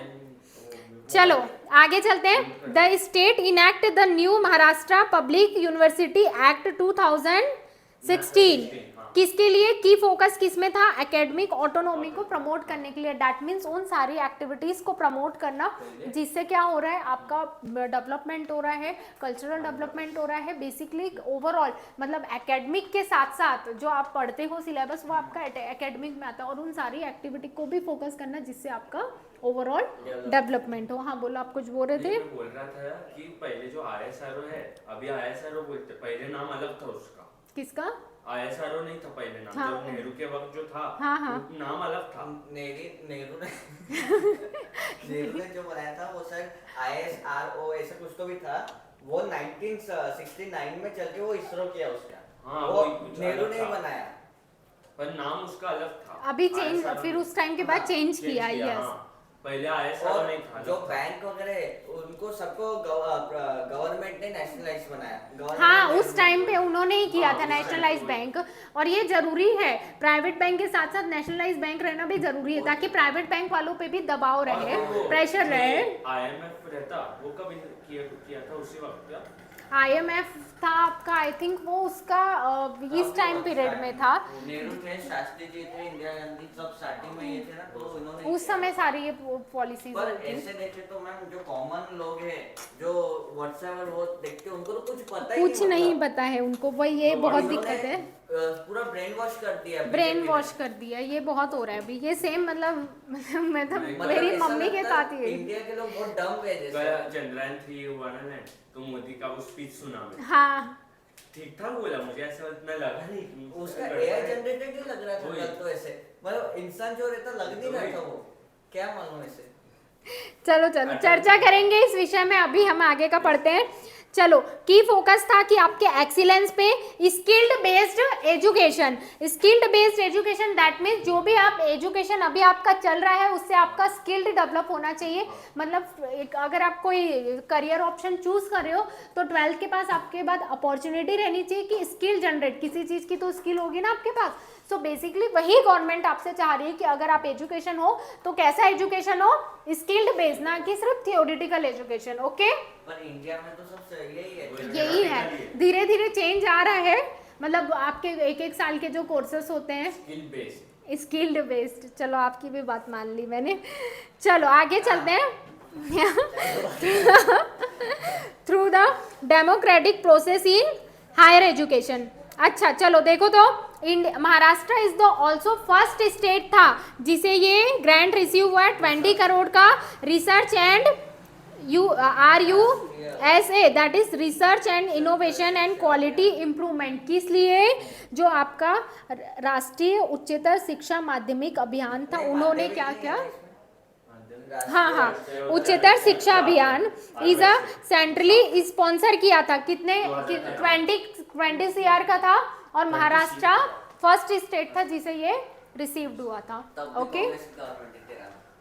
चलो आगे चलते हैं। The state enact the new Maharashtra public university act 2016 किसके लिए, की फोकस किसमें था, एकेडमिक ऑटोनॉमी को प्रमोट करने के लिए। दैट मीन्स उन सारी एक्टिविटीज को प्रमोट करना जिससे क्या हो रहा है, आपका डेवलपमेंट हो रहा है, कल्चरल डेवलपमेंट हो रहा है, बेसिकली ओवरऑल मतलब एकेडमिक के साथ साथ जो आप पढ़ते हो सिलेबस वो आपका एकेडमिक में आता है, और उन सारी एक्टिविटी को भी फोकस करना जिससे आपका ओवरऑल डेवलपमेंट हो। हाँ बोलो, आप कुछ बोल रहे थे। मैं बोल रहा था कि पहले जो ISRO है, अभी ISRO बोलते, पहले नाम अलग था उसका। किसका? ISRO नहीं था पहले नाम, हाँ। जब नेहरू के वक्त जो था हाँ, हाँ। वो नाम अलग था। नेहरू ने जो बनाया था वो शायद ISRO ऐसा कुछ तो भी था, वो 1969 में चल के वो इसरो किया उसका। हाँ, वो वही कुछ नेहरू अलग ने था। बनाया। पर नाम उसका अलग था। अभी चेंज, ISRO फिर उस टाइम के बाद हाँ, चेंज किया। यस हाँ। पहले ISRO नहीं था। और जो बैंक वगैरह है, उनको सबको गवर्नमेंट ने नेशनलाइज बनाया। Government हाँ ने उस टाइम पे उन्होंने ही किया हाँ, था उस नेशनलाइज time बैंक, और ये जरूरी है, प्राइवेट बैंक के साथ साथ नेशनलाइज बैंक रहना भी जरूरी है, ताकि प्राइवेट बैंक वालों पे भी दबाव रहे, प्रेशर रहे। IMF रहता, वो कब किया था उसी वक्त क्या? IMF था आपका, आई थिंक वो उसका इस टाइम पीरियड में था। नेहरू थे, शास्त्री जी थे, इंदिरा गांधी सब स्टार्टिंग में ये थे ना, तो इन्होंने उस समय सारी ये पॉलिसीज पर थी। ऐसे देखे तो मैम जो कॉमन लोग हैं जो व्हाट्सएप और वो देखते हैं, उनको तो कुछ पता ही कुछ नहीं मतलब। पता है उनको, वही ये तो बहुत इन्होंने दिक्कत है। पूरा ब्रेन वॉश कर दिया ब्रेन BJP वॉश ने। कर दिया, ये बहुत हो रहा है अभी, ये सेम मतलब मैं तो मतलब मेरी ऐसा मम्मी के लगता है साथ ही है। इंडिया के लोग बहुत डम है जैसे। गया चंद्रयान 3 हुआ ना लैंड, तो मोदी का वो स्पीच सुना मैं, हाँ ठीक ठाक बोला, मुझे ऐसा इतना लगा नहीं कि उसका गड़बड़ एआई है। जनरेटेड ही लग रहा था वही। कल तो ऐसे, मतलब इंसान जो रहता लग नहीं रहा था वो, क्या मालूम ऐसे। चलो चलो चर्चा करेंगे इस विषय में, अभी हम आगे का पढ़ते हैं। चलो, की फोकस था कि आपके एक्सीलेंस पे skilled based education, skilled based education that means जो भी आप एजुकेशन अभी आपका चल रहा है उससे आपका स्किल्ड डेवलप होना चाहिए। मतलब अगर आप कोई करियर ऑप्शन चूज कर रहे हो तो 12th के पास आपके बाद अपॉर्चुनिटी रहनी चाहिए कि स्किल जनरेट, किसी चीज़ की तो स्किल होगी ना आपके पास। सो बेसिकली वही गवर्नमेंट आपसे चाह रही है कि अगर आप एजुकेशन हो तो कैसा एजुकेशन हो, स्किल्ड बेस्ड, ना कि सिर्फ थियोरिटिकल एजुकेशन। ओके, पर इंडिया में तो सब यही है। यही है, धीरे धीरे चेंज आ रहा है। मतलब आपके एक एक साल के जो कोर्सेस होते हैं स्किल बेस्ड, स्किल्ड बेस्ड। चलो आपकी भी बात मान ली मैंने। चलो आगे चलते हैं। Through the democratic process in higher education. अच्छा चलो देखो तो Maharashtra is the also first state था जिसे ये ग्रांट रिसीव हुआ 20 करोड़ का research and RUSA that is research and innovation and quality improvement. किस लिए? जो आपका राष्ट्रीय उच्चतर शिक्षा माध्यमिक अभियान था, उन्होंने क्या क्या, हाँ हाँ, उच्चतर शिक्षा अभियान इज अ सेंट्रली स्पॉन्सर किया था। कितने 20 CR का था और महाराष्ट्र फर्स्ट स्टेट था जिसे ये रिसीव्ड हुआ था। ओके,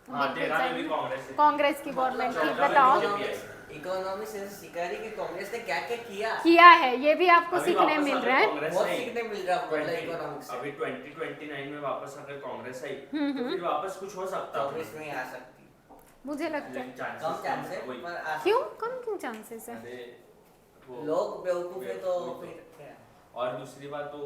हाँ 13 में भी कांग्रेस की गवर्नमेंट थी। बताओ इकोनॉमी से शिकारी की कांग्रेस ने क्या क्या किया है, ये भी आपको सीखने मिल रहा है। बहुत सीखने मिल रहा है मतलब इकोनॉमिक्स से। अभी 2029 में वापस अगर कांग्रेस आई तो फिर वापस कुछ हो सकता है। कांग्रेस नहीं आ सकती, मुझे लगता है कम चांस है पर आ सकती। क्यों चांसेस है? अरे वो लोग बेवकूफ है तो वही फिर क्या? और दूसरी बात तो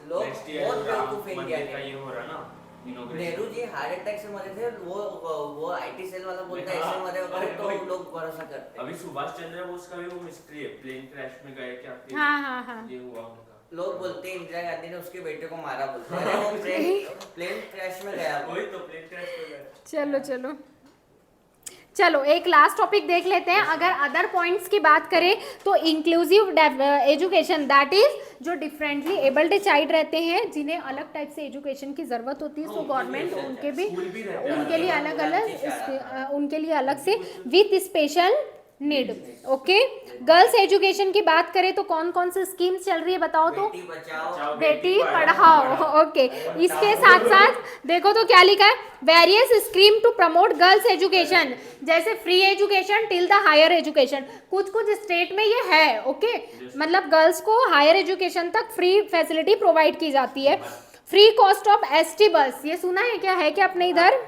लोग next year बहुत राम बेवकूफ है इंडिया मंदिर का के। ये हो रहा ना inauguration। Nehru ji heart attack से मरे थे, वो आईटी सेल वाला बोलता है ऐसे मरे होगा तो लोग भरोसा करते हैं। अभी सुभाष चंद्र बोस का भी वो मिस्ट्री है, प्लेन क्रैश में गए क्या फिर हाँ। ये हुआ उनका। लोग बोलते हैं इंदिरा गांधी ने उसके बेटे को मारा, बोलते हैं अरे वो प्लेन क्रैश में गया वो। वही तो प्लेन क्रैश में गए। चलो एक लास्ट टॉपिक देख लेते हैं। अगर अदर पॉइंट्स की बात करें तो इंक्लूसिव एजुकेशन दैट इज जो डिफरेंटली एबल्ड चाइल्ड रहते हैं जिन्हें अलग टाइप से एजुकेशन की जरूरत होती है, सो गवर्नमेंट उनके लिए अलग से with special need. Okay, girls education की बात करें तो कौन कौन सी स्कीम्स चल रही है बताओ तो? बेटी बचाओ बेटी पढ़ाओ। ओके, इसके साथ साथ देखो तो क्या लिखा है, various scheme to promote girls education, जैसे free education till the higher education. कुछ स्टेट में ये है। ओके, मतलब गर्ल्स को हायर एजुकेशन तक फ्री फैसिलिटी प्रोवाइड की जाती है। फ्री कॉस्ट ऑफ ST बस, ये सुना है क्या? है क्या अपने इधर?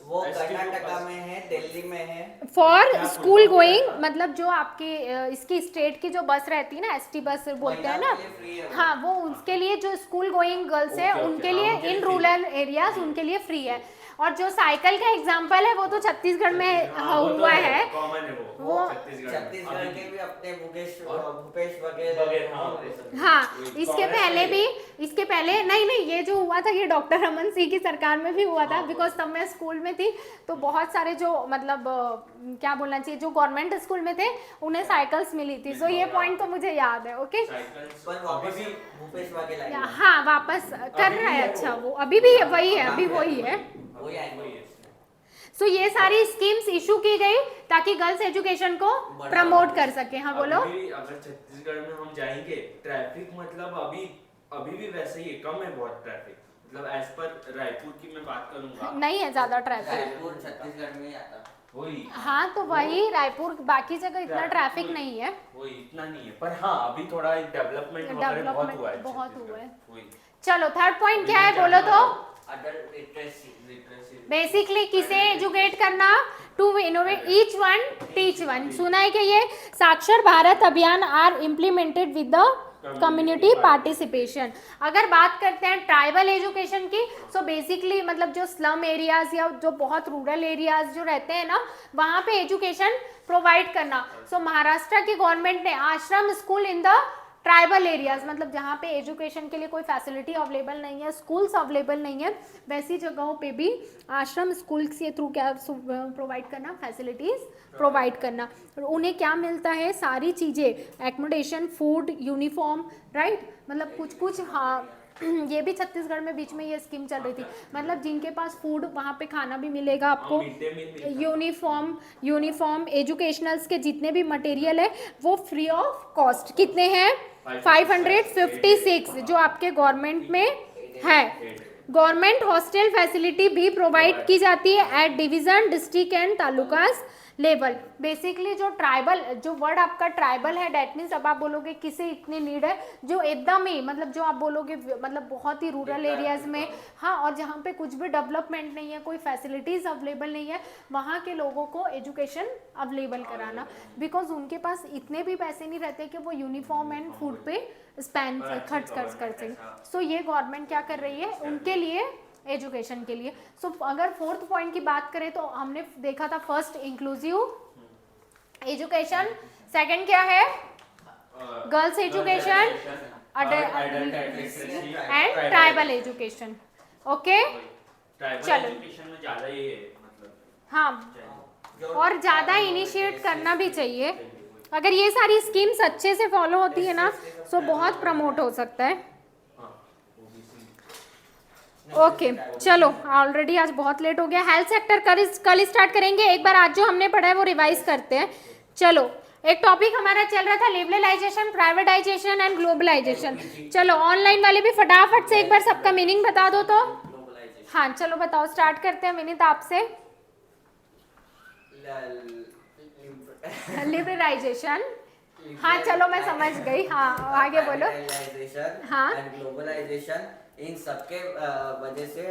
वो कर्नाटका में है, दिल्ली में है। फॉर स्कूल गोइंग, मतलब जो आपकी इसकी स्टेट की जो बस रहती है ना, ST बस बोलते हैं ना, हाँ, वो उसके लिए जो स्कूल गोइंग गर्ल्स है उनके लिए इन रूरल एरियाज उनके लिए फ्री है। और जो साइकिल का एग्जांपल है वो तो छत्तीसगढ़ में हुआ है, कॉमन है वो छत्तीसगढ़ के भी अपने भूपेश वगैरह। हाँ, इसके पहले नहीं, ये जो हुआ था ये डॉक्टर रमन सिंह की सरकार में भी हुआ था, बिकॉज तब मैं स्कूल में थी तो बहुत सारे जो मतलब क्या बोलना चाहिए, जो गवर्नमेंट स्कूल में थे उन्हें साइकिल्स मिली थी। सो ये पॉइंट तो मुझे याद है। ओके, भूपेश वगैरह हाँ वापस कर रहा है। अच्छा, वो अभी भी वही है, अभी वही है। सो ये सारी स्कीम्स इशू की गई ताकि गर्ल्स एजुकेशन को प्रमोट कर सके। हाँ बोलो। अगर छत्तीसगढ़ में हम जाएंगे, ट्रैफिक मतलब अभी भी वैसे ही कम है बहुत ट्रैफिक, मतलब एज पर रायपुर की मैं बात करूंगा, नहीं है ज्यादा ट्रैफिक। रायपुर छत्तीसगढ़ में आता वही। हाँ तो वही रायपुर, बाकी जगह इतना ट्रैफिक नहीं है, वही इतना नहीं है, पर हाँ अभी थोड़ा डेवलपमेंट बहुत हुआ है। चलो थर्ड पॉइंट क्या है बोलो तो? Adult literacy. बेसिकली किसे एजुकेट करना? To innovate each one teach one. सुना है कि ये Saakshar Bharat Abhiyan are implemented with the community participation. अगर बात करते हैं ट्राइबल एजुकेशन की, सो बेसिकली मतलब जो स्लम एरियाज या जो बहुत रूरल एरियाज जो रहते हैं ना, वहाँ पे एजुकेशन प्रोवाइड करना। सो महाराष्ट्र की गवर्नमेंट ने आश्रम school in the tribal areas मतलब जहाँ पे एजुकेशन के लिए कोई फैसिलिटी अवेलेबल नहीं है, स्कूल्स अवेलेबल नहीं है, वैसी जगहों पे भी आश्रम स्कूल के थ्रू क्या प्रोवाइड करना, फैसिलिटीज प्रोवाइड करना। उन्हें क्या मिलता है, सारी चीज़ें, एकोमोडेशन, फूड, यूनिफॉर्म, राइट, मतलब कुछ कुछ, हाँ ये भी छत्तीसगढ़ में बीच में ये स्कीम चल रही थी, मतलब जिनके पास फूड वहाँ पे खाना भी मिलेगा आपको, यूनिफॉर्म, एजुकेशनल्स के जितने भी मटेरियल है वो फ्री ऑफ कॉस्ट। कितने हैं? 556 जो आपके गवर्नमेंट में है। गवर्नमेंट हॉस्टल फैसिलिटी भी प्रोवाइड की जाती है at division, district and talukas level. Basically जो ट्राइबल, जो वर्ड आपका ट्राइबल है, डेट मीन्स अब आप बोलोगे किसे इतनी नीड है, जो एकदम ही मतलब जो आप बोलोगे मतलब बहुत ही रूरल एरियाज में, हाँ, और जहाँ पे कुछ भी डेवलपमेंट नहीं है, कोई फैसिलिटीज अवेलेबल नहीं है, वहाँ के लोगों को एजुकेशन अवेलेबल कराना, बिकॉज उनके पास इतने भी पैसे नहीं रहते कि वो यूनिफॉर्म एंड फूड पे स्पेंड खर्च कर सकते। सो ये गवर्नमेंट क्या कर रही है उनके लिए, एजुकेशन के लिए। सो अगर फोर्थ पॉइंट की बात करें तो हमने देखा था फर्स्ट इंक्लूसिव एजुकेशन, सेकंड क्या है, girls education and tribal education. Okay, चलो एजुकेशन में ज्यादा ये मतलब, हाँ, और ज़्यादा इनिशिएट करना भी चाहिए। अगर ये सारी स्कीम्स अच्छे से फॉलो होती है ना तो बहुत प्रमोट हो सकता है। ओके चलो, ऑलरेडी आज बहुत लेट हो गया। हेल्थ सेक्टर कल स्टार्ट करेंगे, एक बार आज जो हमने पढ़ा है वो रिवाइज करते हैं। चलो, एक टॉपिक हमारा चल रहा था लिबरलाइजेशन, प्राइवेटाइजेशन एंड ग्लोबलाइजेशन। चलो ऑनलाइन वाले भी फटाफट से एक बार सबका मीनिंग बता दो तो। हाँ चलो बताओ, स्टार्ट करते हैं विनीत आपसे। लिबरलाइजेशन, हाँ चलो मैं समझ गई, हाँ आगे बोलो। हाँ, ग्लोबलाइजेशन, इन सबके वजह से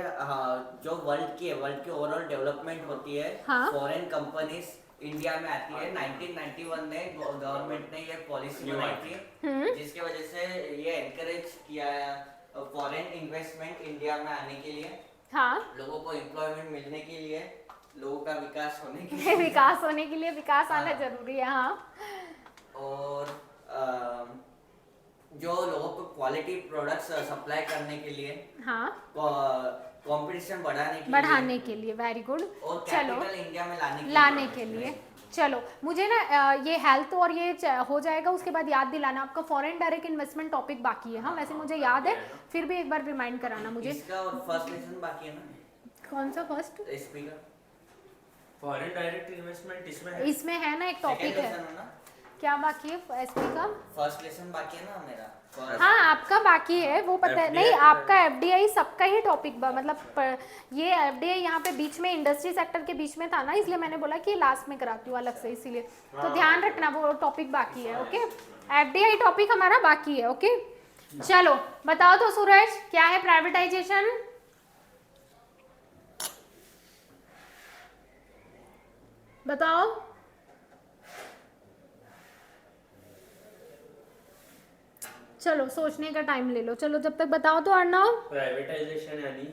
जो वर्ल्ड की ओवरऑल डेवलपमेंट होती है, हाँ, फॉरेन कंपनीज इंडिया में आती है। 1991 में गवर्नमेंट ने ये पॉलिसी बनाई थी जिसकी वजह से ये एनकरेज किया फॉरेन इन्वेस्टमेंट इंडिया में आने के लिए, हाँ, लोगों को एम्प्लॉयमेंट मिलने के लिए, लोगों का विकास होने के लिए विकास होने के लिए, विकास आना जरूरी है। हाँ, और जो लोगों को क्वालिटी प्रोडक्ट्स सप्लाई करने के लिए, हाँ, कंपटीशन बढ़ाने के लिए, वेरी गुड। और चलो, कैपिटल इंडिया में लाने के लिए। चलो मुझे ना ये हेल्थ और ये हो जाएगा, उसके बाद याद दिलाना आपका फॉरेन डायरेक्ट इन्वेस्टमेंट टॉपिक बाकी है। हाँ वैसे मुझे याद है, फिर भी एक बार रिमाइंड कराना मुझे। इसका और फर्स्ट लेसन बाकी है ना। कौन सा फर्स्ट? एसपी का फॉरेन डायरेक्ट इन्वेस्टमेंट इसमें है ना, एक टॉपिक है। क्या बाकी है एसपी का? फर्स्ट लेसन बाकी है ना मेरा। हाँ आपका बाकी है, वो पता है नहीं, आपका एफडीआई सबका ही टॉपिक मतलब ये एफडीआई यहाँ पे बीच में इंडस्ट्री सेक्टर के बीच में था ना, इसलिए मैंने बोला कि लास्ट में कराती हूँ अलग से, इसीलिए तो ध्यान रखना वो टॉपिक बाकी है। ओके, एफडीआई टॉपिक हमारा बाकी है। ओके चलो बताओ तो सूरज, क्या है प्राइवेटाइजेशन? बताओ। चलो सोचने का टाइम ले लो, चलो जब तक बताओ तो अर्णव। प्राइवेटाइजेशन यानी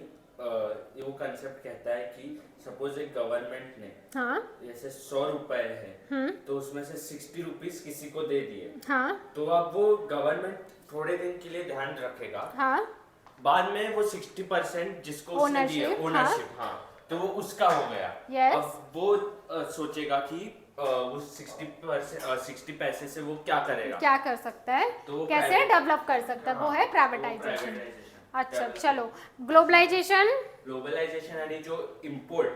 वो कंसेप्ट कहता है कि सपोज एक गवर्नमेंट ने, हाँ, जैसे 100 रुपए है तो उसमें से 60 रुपीज किसी को दे दिए, हाँ, तो अब वो गवर्नमेंट थोड़े दिन के लिए ध्यान रखेगा, हाँ, बाद में वो 60% जिसको उसने दिया ओनरशिप, हाँ, तो वो उसका हो गया। Yes. अब वो सोचेगा कि वो 60 पैसे से वो क्या करेगा, क्या कर सकता है, तो कैसे डेवलप कर सकता है, वो है प्राइवेटाइजेशन। अच्छा चलो, ग्लोबलाइजेशन। ग्लोबलाइजेशन यानी जो इंपोर्ट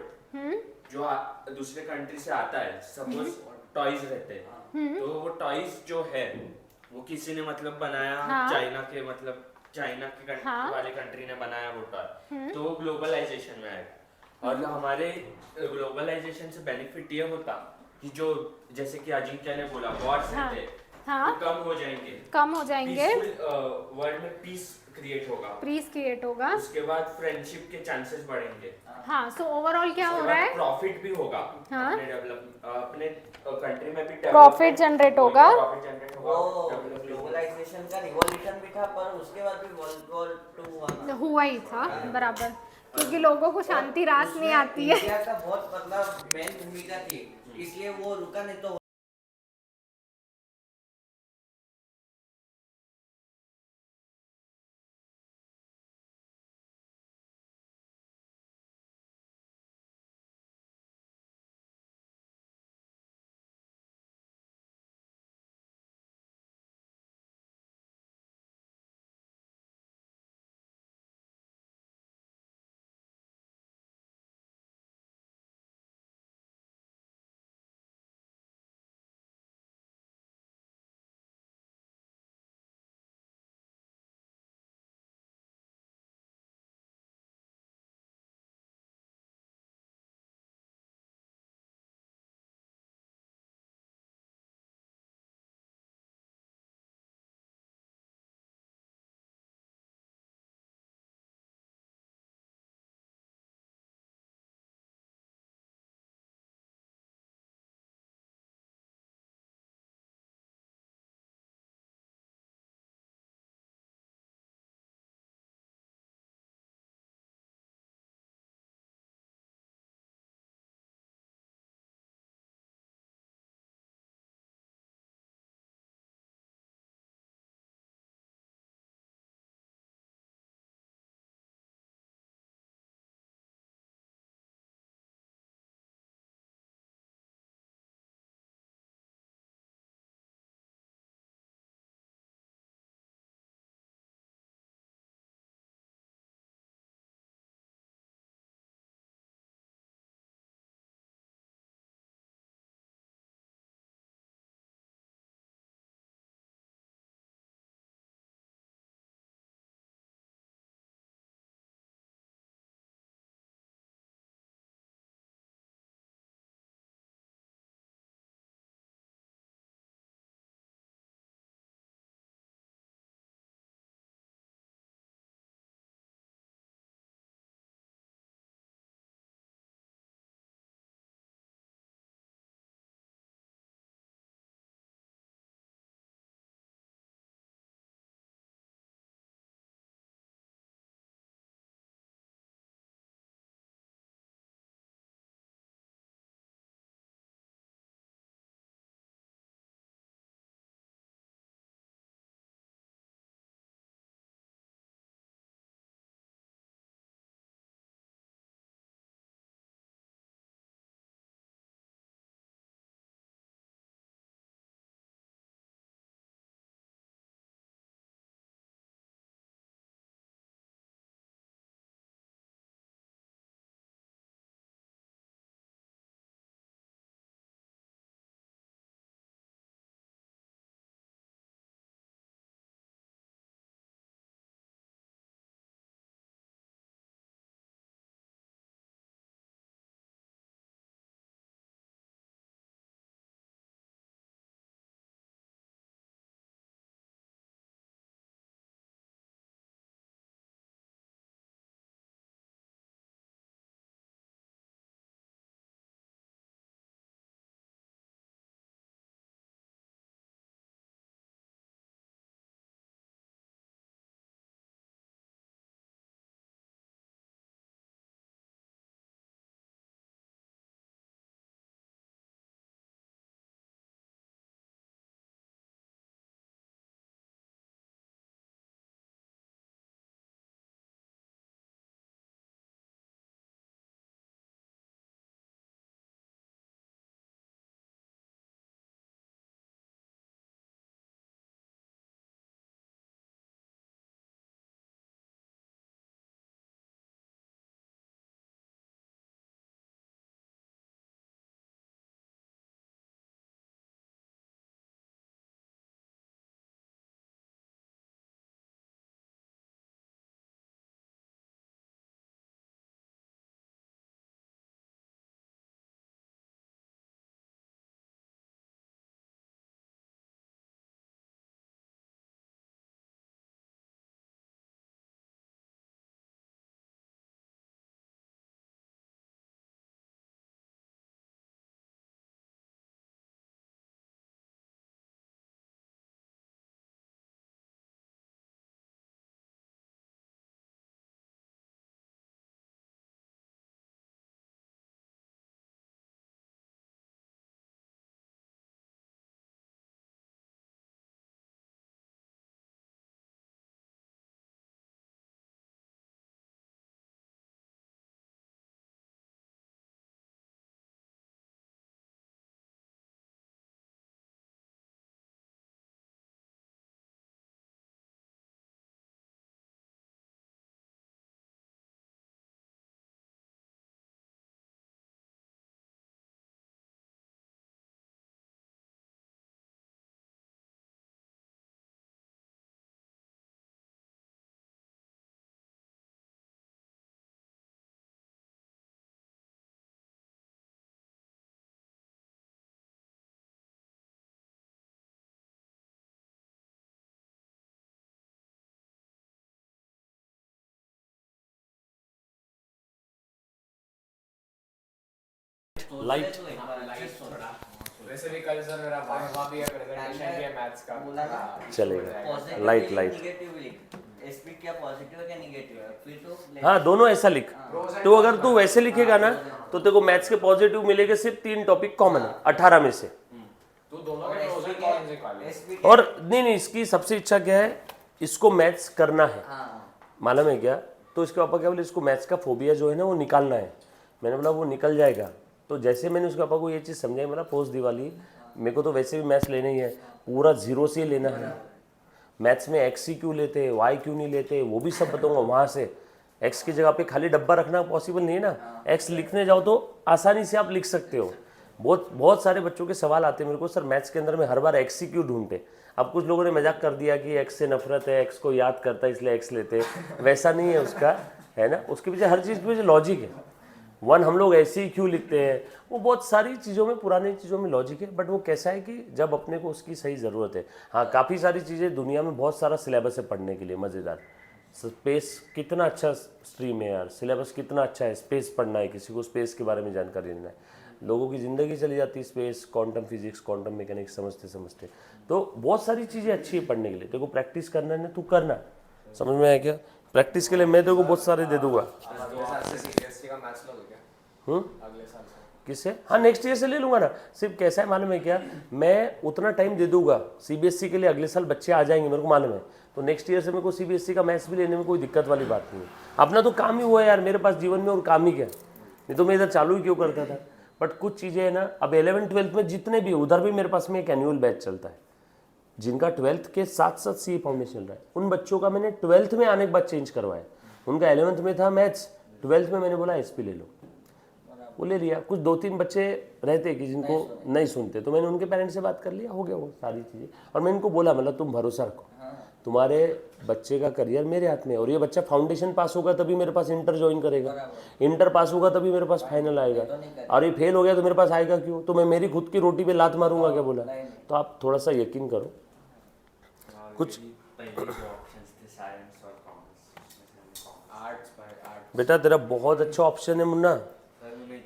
जो दूसरे कंट्री से आता है, सपोज टॉयज रहते हैं, तो वो टॉयज जो है वो किसी ने मतलब बनाया, हाँ, चाइना के मतलब चाइना के हाँ, वाले कंट्री ने बनाया वो टॉय, तो वो ग्लोबलाइजेशन में आएगा। और हमारे ग्लोबलाइजेशन से बेनिफिट ये होता कि जो जैसे कि अजिंक्य ने बोला वॉर्स हाँ, रहते हाँ, तो कम हो जाएंगे, कम हो जाएंगे, वर्ल्ड में पीस क्रिएट होगा, पीस क्रिएट होगा, उसके बाद फ्रेंडशिप के चांसेस बढ़ेंगे। हाँ, सो ओवरऑल क्या हो रहा है, प्रॉफिट भी होगा, हाँ, अपने कंट्री में भी प्रॉफिट जनरेट होगा। ग्लोबलाइजेशन का रिवॉल्यूशन भी था, पर उसके बाद भी वर्ल्ड वॉर 2 हुआ ही था बराबर, क्योंकि लोगों को शांति रास नहीं आती है। इंडिया का बहुत मतलब मेन भूमिका थी, इसलिए वो रुका, नहीं तो लाइट तो एक बार अच्छे से सुन। वैसे भी कल सर मेरा वहाँ भी है प्रेजेंटेशन भी है मैथ्स का बोला ना? चलेगा पॉजिटिव लाइट लिख, लाइट नेगेटिव लिख। एसपी क्या पॉजिटिव है क्या नेगेटिव है, फिर तो हाँ दोनों ऐसा लिख। तो अगर तू वैसे लिखेगा ना तो तेरे को मैथ्स के पॉजिटिव मिलेंगे सिर्फ 3 टॉपिक कॉमन है 18 में से। तू दोनों और के प्रोज एसपी एंड कॉन्स निकाल एसपी और नहीं इसकी सबसे इच्छा क्या है, इसको मैथ्स करना है, हाँ मालूम है क्या। तो इसके पापा क्या बोले, इसको मैथ्स का फोबिया जो है ना वो निकालना है। मैंने बोला वो निकल जाएगा। तो जैसे मैंने उसके पापा को ये चीज़ समझाई, बोला पोस्ट दिवाली मेरे को तो वैसे भी मैथ्स लेना ही है, पूरा 0 से ही लेना है। मैथ्स में एक्स ही क्यों लेते हैं, वाई क्यों नहीं लेते, वो भी सब बताऊंगा वहाँ से। एक्स की जगह पे खाली डब्बा रखना पॉसिबल नहीं है ना, एक्स लिखने जाओ तो आसानी से आप लिख सकते हो। बहुत सारे बच्चों के सवाल आते हैं मेरे को, सर मैथ्स के अंदर में हर बार एक्स ही क्यों ढूंढते। अब कुछ लोगों ने मजाक कर दिया कि एक्स से नफरत है, एक्स को याद करता है इसलिए एक्स लेते, वैसा नहीं है उसका, है ना। उसके पीछे हर चीज़ के पीछे लॉजिक है। 1 हम लोग ऐसे ही क्यों लिखते हैं, वो बहुत सारी चीज़ों में, पुरानी चीज़ों में लॉजिक है। बट वो कैसा है कि जब अपने को उसकी सही ज़रूरत है। हाँ काफ़ी सारी चीज़ें दुनिया में, बहुत सारा सिलेबस है पढ़ने के लिए, मज़ेदार। स्पेस कितना अच्छा स्ट्रीम है यार, सिलेबस कितना अच्छा है। स्पेस पढ़ना है, किसी को स्पेस के बारे में जानकारी लेना है, लोगों की ज़िंदगी चली जाती है space, quantum physics, quantum mechanics समझते समझते। तो बहुत सारी चीज़ें अच्छी है पढ़ने के लिए। तेरे को प्रैक्टिस करना है ना, तू करना। समझ में आया क्या। प्रैक्टिस के लिए मैं तेरे को बहुत सारे दे दूंगा। अगले साल से सीबीएसई का मैथ्स लोगे क्या? अगले साल से किससे? हाँ नेक्स्ट ईयर से ले लूंगा ना। सिर्फ कैसा है मालूम है क्या, मैं उतना टाइम दे दूंगा सीबीएसई के लिए, अगले साल बच्चे आ जाएंगे मेरे को मालूम है। तो नेक्स्ट ईयर से मेरे को सीबीएसई का मैथ्स भी लेने में कोई दिक्कत वाली बात नहीं है। अपना तो काम ही हुआ है यार मेरे पास जीवन में, और काम ही क्या, नहीं तो मैं इधर चालू ही क्यों करता था। बट कुछ चीज़ें है ना, अब 11th-12th में जितने भी, उधर भी मेरे पास में एक एनुअल बैच चलता है जिनका 12th के साथ साथ सी फाउंडेशन चल रहा है। उन बच्चों का मैंने 12th में आने के बाद चेंज करवाया। उनका 11th में था मैथ्स, 12th में मैंने बोला एसपी ले लो, वो ले लिया। कुछ 2-3 बच्चे रहते कि जिनको नहीं सुनते, तो मैंने उनके पेरेंट्स से बात कर लिया, हो गया वो सारी चीज़ें। और मैं इनको बोला, मतलब तुम भरोसा रखो, तुम्हारे बच्चे का करियर मेरे हाथ में है। और ये बच्चा फाउंडेशन पास होगा तभी मेरे पास इंटर ज्वाइन करेगा, इंटर पास होगा तभी मेरे पास फाइनल आएगा, और ये फेल हो गया तो मेरे पास आएगा क्यों। तो मैं मेरी खुद की रोटी पे लात मारूंगा क्या, बोला। तो आप थोड़ा सा यकीन करो। कुछ बेटा तेरा बहुत अच्छा ऑप्शन है मुन्ना,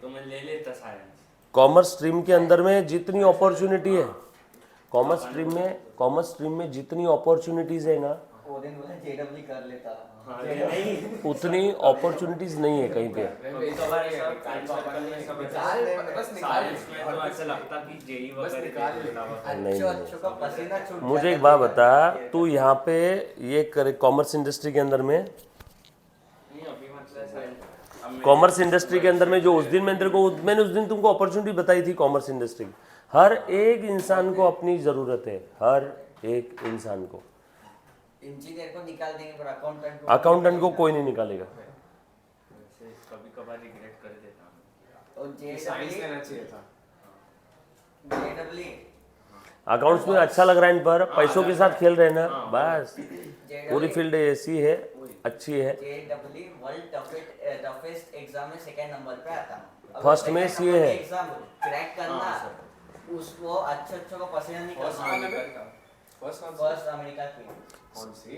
तो मैं ले लेता साइंस। कॉमर्स स्ट्रीम के अंदर में जितनी अपॉर्चुनिटी है, कॉमर्स स्ट्रीम में जितनी अपॉर्चुनिटीज है ना, वो दिन बोला जेडब्ल्यू कर लेता। नहीं उतनी अपॉर्चुनिटीज नहीं है कहीं पे। साइंस में तो ऐसा लगता कि जेई वगैरह अच्छों का पसीना छूट मुझे एक बात बता, तू यहाँ पे ये करे कॉमर्स इंडस्ट्री के अंदर में, कॉमर्स इंडस्ट्री के अंदर में जो उस दिन मैंने उस दिन तुमको अपॉर्चुनिटी बताई थी कॉमर्स इंडस्ट्री की। हर एक इंसान को अपनी ज़रूरत है, हर एक इंसान को। इंजीनियर को निकाल देंगे पर अकाउंटेंट को कोई नहीं निकालेगा। कभी कभार रिग्रेट कर देता हूँ। और साइंस लेना चाहिए था। जेडब्ल्यू अकाउंट्स में अच्छा लग रहा है, इन पर पैसों के साथ खेल रहे हैं ना, बस। पूरी फील्ड ऐसी है, अच्छी है। जेडब्ल्यू वर्ल्ड टफेस्ट एग्जाम में सेकंड नंबर पे आता है। फर्स्ट में सीए है। एग्जाम क्रैक करना, उसको अच्छे को पसीना नहीं करना। फर्स्ट अमेरिका की कौन सी?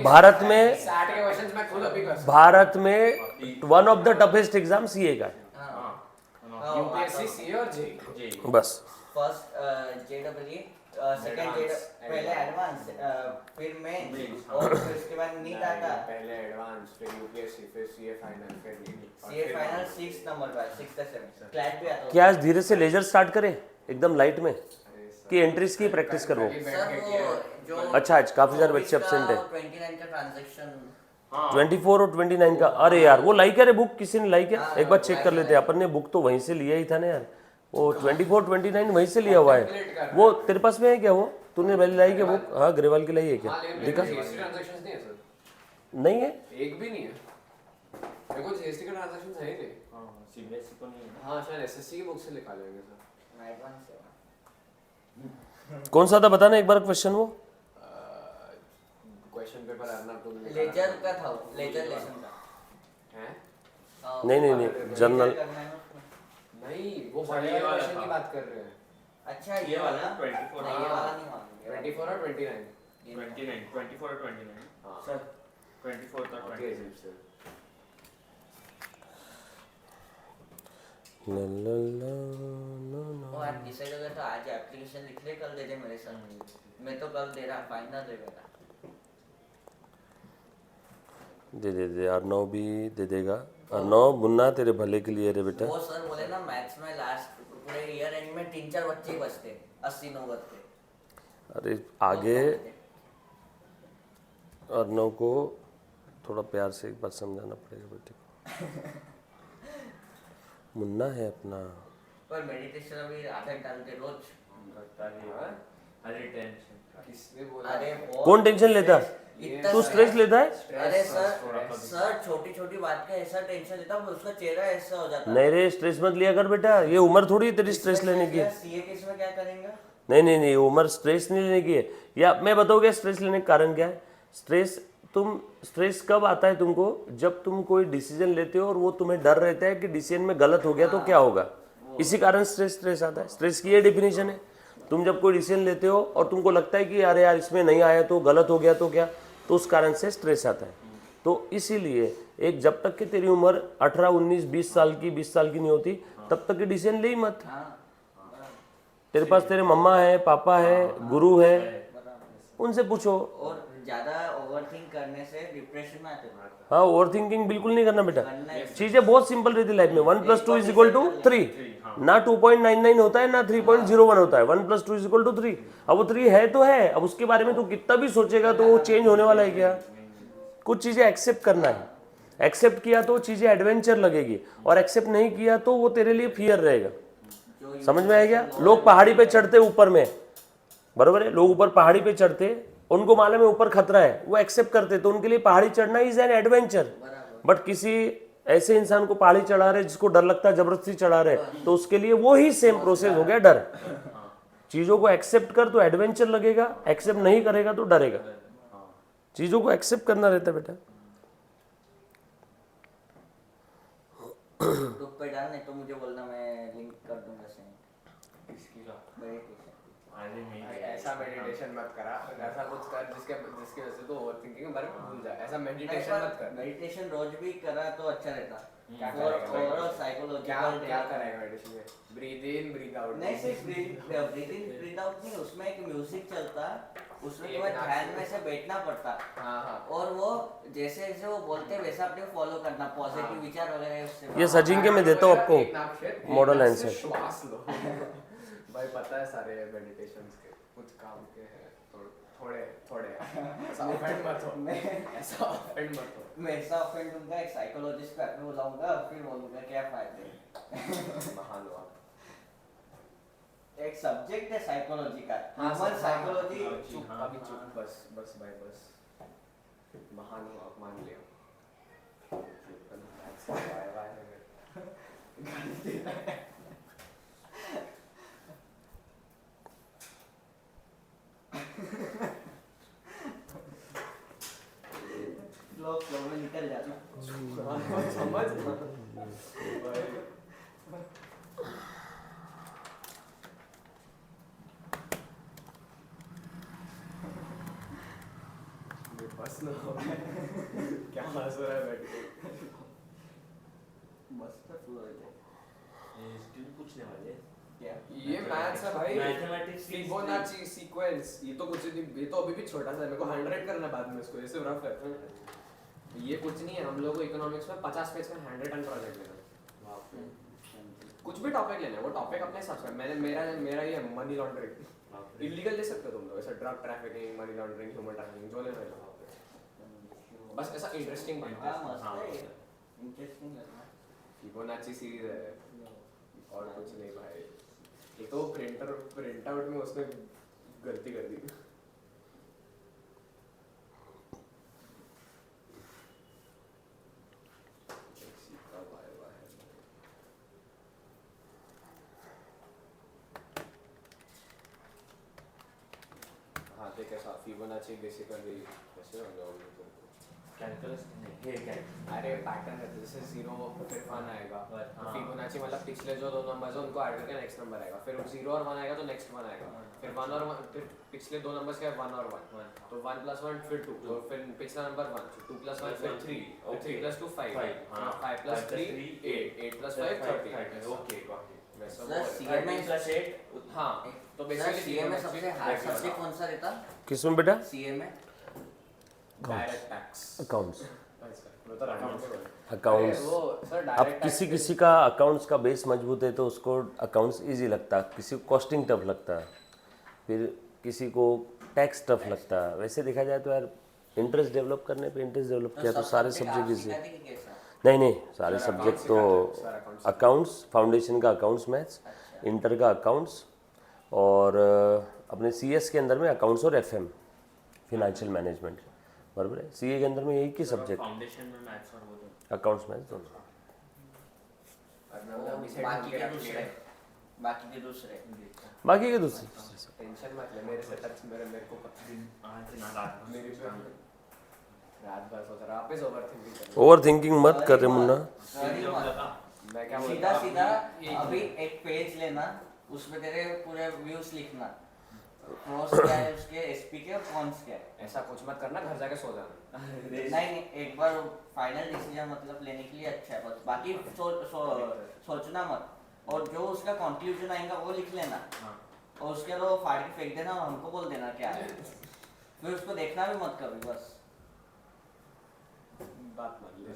भारत में, 60 के क्वेश्चंस मैं खुद अभी कर सकता भारत में one of the toughest exam CA का है। हूं। यूपीएससी सीए और जेई। बस फर्स्ट जेडब्ल्यू सेकंड पहले एडवांस फिर मेंस और फिर उसके बाद नीट आता। पहले एडवांस, फिर यूपीएससी, फिर सीए फाइनल, फिर नीट। सीए फाइनल 6 नंबर पर 6th सेमेस्टर क्लैट भी आता। क्या आज धीरे से लेजर स्टार्ट करें एकदम लाइट में, कि एंट्रीज की प्रैक्टिस करो। सर वो जो अच्छा आज काफी सारे बच्चे एब्सेंट है। 29 का ट्रांजैक्शन 24 और 29 का, अरे यार वो लाइक है रे बुक, किसी ने लाइक है, एक बार चेक कर लेते हैं। अपन ने बुक तो वहीं से लिया ही था ना यार, वो 24-29 वहीं से लिया हुआ है। वो तेरे पास में है क्या, वो तूने पहले लाई क्या बुक? हाँ ग्रेवाल की लाई है क्या, दिखा? ट्रांजैक्शंस नहीं है सर, नहीं है, एक भी नहीं है मेरे को। जीएसटी का ट्रांजैक्शंस है ही नहीं। हाँ सीबीएसई को नहीं है। हां शायद एसएससी की बुक से निकालेंगे सर। एडवांस है। कौन सा था बताना एक बार क्वेश्चन। वो क्वेश्चन पेपर अर्नब तुम लेजर का था, लेजर लेसन का है? नहीं जनरल नहीं, वो बड़े वाले क्वेश्चन की बात कर रहे हैं। अच्छा ये वाला 24 नहीं, ये वाला नहीं मालूम। 24 और 29 29 24 और 29 हाँ। सर 24 और 29। ला ला ला ला ला। वो आप डिसाइड हो गया तो आज एप्लीकेशन लिख ले, कल दे दे मेरे संग। मैं तो कल दे रहा, फाइनल है मेरा। दे अर्नव भी दे देगा। अर्नव मुन्ना तेरे भले के लिए रे बेटा। वो सर बोले ना मैथ्स में लास्ट पूरे ईयर एंड में 3-4 बच्चे ही बचते 80-90 के। अरे आगे अर्नव को थोड़ा प्यार से एक बार समझाना पड़ेगा बेटे को। मुन्ना है अपना। पर मेडिटेशन अभी आधा डालते रोज। अरे टेंशन किसने बोला? अरे कौन टेंशन लेता? इतना तू स्ट्रेस लेता है? अरे सर छोटी छोटी बात का ऐसा टेंशन लेता हूँ, उसका चेहरा ऐसा हो जाता है। नहीं रे स्ट्रेस मत लिया कर बेटा, ये उम्र थोड़ी है तेरी स्ट्रेस लेने की। सीए के इसमें क्या करेंगे? नहीं ये उम्र स्ट्रेस नहीं लेने की है। या मैं बताऊँगा स्ट्रेस लेने का कारण क्या है। स्ट्रेस कब आता है तुमको? जब तुम कोई डिसीजन लेते हो और वो तुम्हें डर रहता है कि डिसीजन में गलत हो गया तो क्या होगा, इसी कारण स्ट्रेस आता है। स्ट्रेस की ये डेफिनेशन है। तुम जब कोई डिसीजन लेते हो और तुमको लगता है कि अरे यार इसमें नहीं आया तो गलत हो गया तो क्या, तो उस कारण से स्ट्रेस आता है। तो इसीलिए एक जब तक कि तेरी उम्र 18, 19, 20 साल की 20 साल की नहीं होती तब तक की डिसीजन ले ही मत। तेरे पास तेरे मम्मा है, पापा है, गुरु है, उनसे पूछो। और ज्यादा ओवरथिंक करने से डिप्रेशन में आते हैं। हाँ ओवर थिंकिंग बिल्कुल नहीं करना बेटा। चीजें बहुत सिंपल रहती है लाइफ में। 1 + 2 = 3, ना 2.99 होता है ना 3.01 होता है। 1 + 2 = 3। अब वो 3 है तो है, अब उसके बारे में तू कितना भी सोचेगा तो वो चेंज होने वाला है क्या? कुछ चीजें एक्सेप्ट करना है। एक्सेप्ट किया तो चीजें एडवेंचर लगेगी, और एक्सेप्ट नहीं किया तो वो तेरे लिए फियर रहेगा। समझ में आया क्या? लोग पहाड़ी पे चढ़ते ऊपर में, बरोबर है, लोग ऊपर पहाड़ी पे चढ़ते, उनको मालूम है ऊपर खतरा है, वो एक्सेप्ट करते, तो उनके लिए पहाड़ी चढ़ना इज एन एडवेंचर। बट किसी ऐसे इंसान को पहाड़ी चढ़ा रहे जिसको डर लगता है, जबरदस्ती चढ़ा रहे, तो उसके लिए वो ही सेम प्रोसेस हो गया डर। चीजों को एक्सेप्ट कर तो एडवेंचर लगेगा, एक्सेप्ट नहीं करेगा तो डरेगा। चीजों को एक्सेप्ट करना रहता है बेटा। ग्रुप पे डाल, नहीं तो मुझे बोलना, मैं लिंक कर दूंगा सेंड। किसकी का? मेडिटेशन। अरे नहीं ऐसा मेडिटेशन मत करा, ऐसा कुछ कर जिसके वजह से तो ओवरथिंकिंग के बारे में भूल जाए। ऐसा मेडिटेशन मत कर। मेडिटेशन रोज भी करा तो अच्छा रहता। क्या और करेगा? साइकोलॉजिकल क्या करेगा मेडिटेशन में? ब्रीथ इन ब्रीथ आउट। नहीं सिर्फ ब्रीथ इन ब्रीथ आउट नहीं, उसमें एक म्यूजिक चलता, उसमें तुम्हें ध्यान में से बैठना पड़ता। हाँ। और वो जैसे जैसे वो बोलते हैं वैसा अपने फॉलो करना, पॉजिटिव विचार वगैरह उससे। ये सचिन के मैं देता हूँ आपको मॉडल आंसर। श्वास लो। भाई पता है सारे मेडिटेशंस के कुछ काम के हैं, थोड़े ऐसा ऑफेंड मत हो। ऐसा ऑफेंड मत हो। मैं ऐसा ऑफेंड दूंगा, एक साइकोलॉजिस्ट पे अपने बुलाऊंगा, फिर बोलूंगा क्या फायदे। महान हो आप। एक सब्जेक्ट है साइकोलॉजी का, हाँ, ह्यूमन साइकोलॉजी। चुप अभी चुप, बस भाई बस। महान हो आप, मान लिया। लोग फ्लो में निकल जाना। समझ बस ना। क्या हंस रहा है बैठ के? बस तो फ्लो है। स्टिल पूछने वाले क्या? ये मैथ्स है भाई। मैथमेटिक्स फिबोनाची सीक्वेंस, ये तो कुछ नहीं, ये तो अभी भी छोटा सा है, मेरे को 100 करना बाद में इसको, ऐसे रफ है। ये कुछ नहीं है, हम लोग को इकोनॉमिक्स में 50 पेज का हैंड रिटन प्रोजेक्ट लेना है। कुछ भी टॉपिक लेना है, वो टॉपिक अपने हिसाब से। मेरा ये मनी लॉन्ड्रिंग इलीगल ले सकते हो तुम लोग, ऐसा drug trafficking, money laundering, human trafficking, जो लेना है बस ऐसा इंटरेस्टिंग बनता हाँ है। मस्त है, इंटरेस्टिंग लग रहा है। फिबोनाची सीरीज है और कुछ नहीं भाई। ये तो प्रिंट आउट में उसने गलती कर दी। हाँ देख ऐसा फिबोनाची बेसिकली कैसे समझाऊंगी तुमको? कैलकुलस नहीं ये क्या है? अरे पैटर्न है, जैसे 0 फिर 1 आएगा, हाँ। फिबोनाची मतलब पिछले जो 2 नंबर्स हैं उनको ऐड करके नेक्स्ट नंबर आएगा, फिर 0 और 1 आएगा तो नेक्स्ट 1 आएगा, फिर 1 और 1, फिर पिछले 2 नंबर्स के 1 और 1, तो 1 + 1 फिर 2, तो फिर पिछला नंबर 1, 2 + 1 फिर 3, फिर 3 + 2 5, 5 + 3 8, 8 + 5 30. Okay got it. Sir CA plus 8 हाँ, तो सर बेसिकली सीए में सबसे हार्ड सब्जेक्ट कौन सा रहता? किसमें बेटा? सीए में डायरेक्ट टैक्स, अकाउंट्स। वो तो अकाउंट्स, अकाउंट्स वो सर अब डायरेक्ट किसी किसी का अकाउंट्स का बेस मजबूत है तो उसको अकाउंट्स इजी लगता है, किसी को कॉस्टिंग टफ लगता है, फिर किसी को टैक्स टफ लगता है। वैसे देखा जाए तो यार इंटरेस्ट डेवलप करने पे इंटरेस्ट डेवलप किया तो सारे सब्जेक्ट इजी। नहीं नहीं, सारे सब्जेक्ट तो अकाउंट्स, फाउंडेशन का अकाउंट्स मैथ्स, इंटर का अकाउंट्स, और अपने सीएस के अंदर में अकाउंट्स और एफएम फिनेंशियल मैनेजमेंट, बराबर है। सीए के अंदर में यही की सब्जेक्ट, फाउंडेशन में मैथ्स और वो तो अकाउंट्स मैथ्स दोनों। बाकी के दूसरे बाकी के दूसरे टेंशन मत ले, मेरे से टच मेरे को पता आज ना रात मेरी पे रात भर सोच रहा, वापस ओवरथिंकिंग कर ओवर थिंकिंग मत कर रहे मुन्ना। मैं क्या सीधा बोलता सीधा अभी एक पेज लेना, उसमें तेरे पूरे व्यूज लिखना, प्रोस क्या है उसके, एसपी के और कॉन्स क्या है। ऐसा कुछ मत करना, घर जाके सो जाना। नहीं एक बार फाइनल डिसीजन मतलब लेने के लिए अच्छा है, बस बाकी सोचना मत, और जो उसका कंक्लूजन आएगा वो लिख लेना, और उसके बाद वो फाड़ के फेंक देना और हमको बोल देना क्या है, फिर उसको देखना भी मत कभी, बस बात मान ले,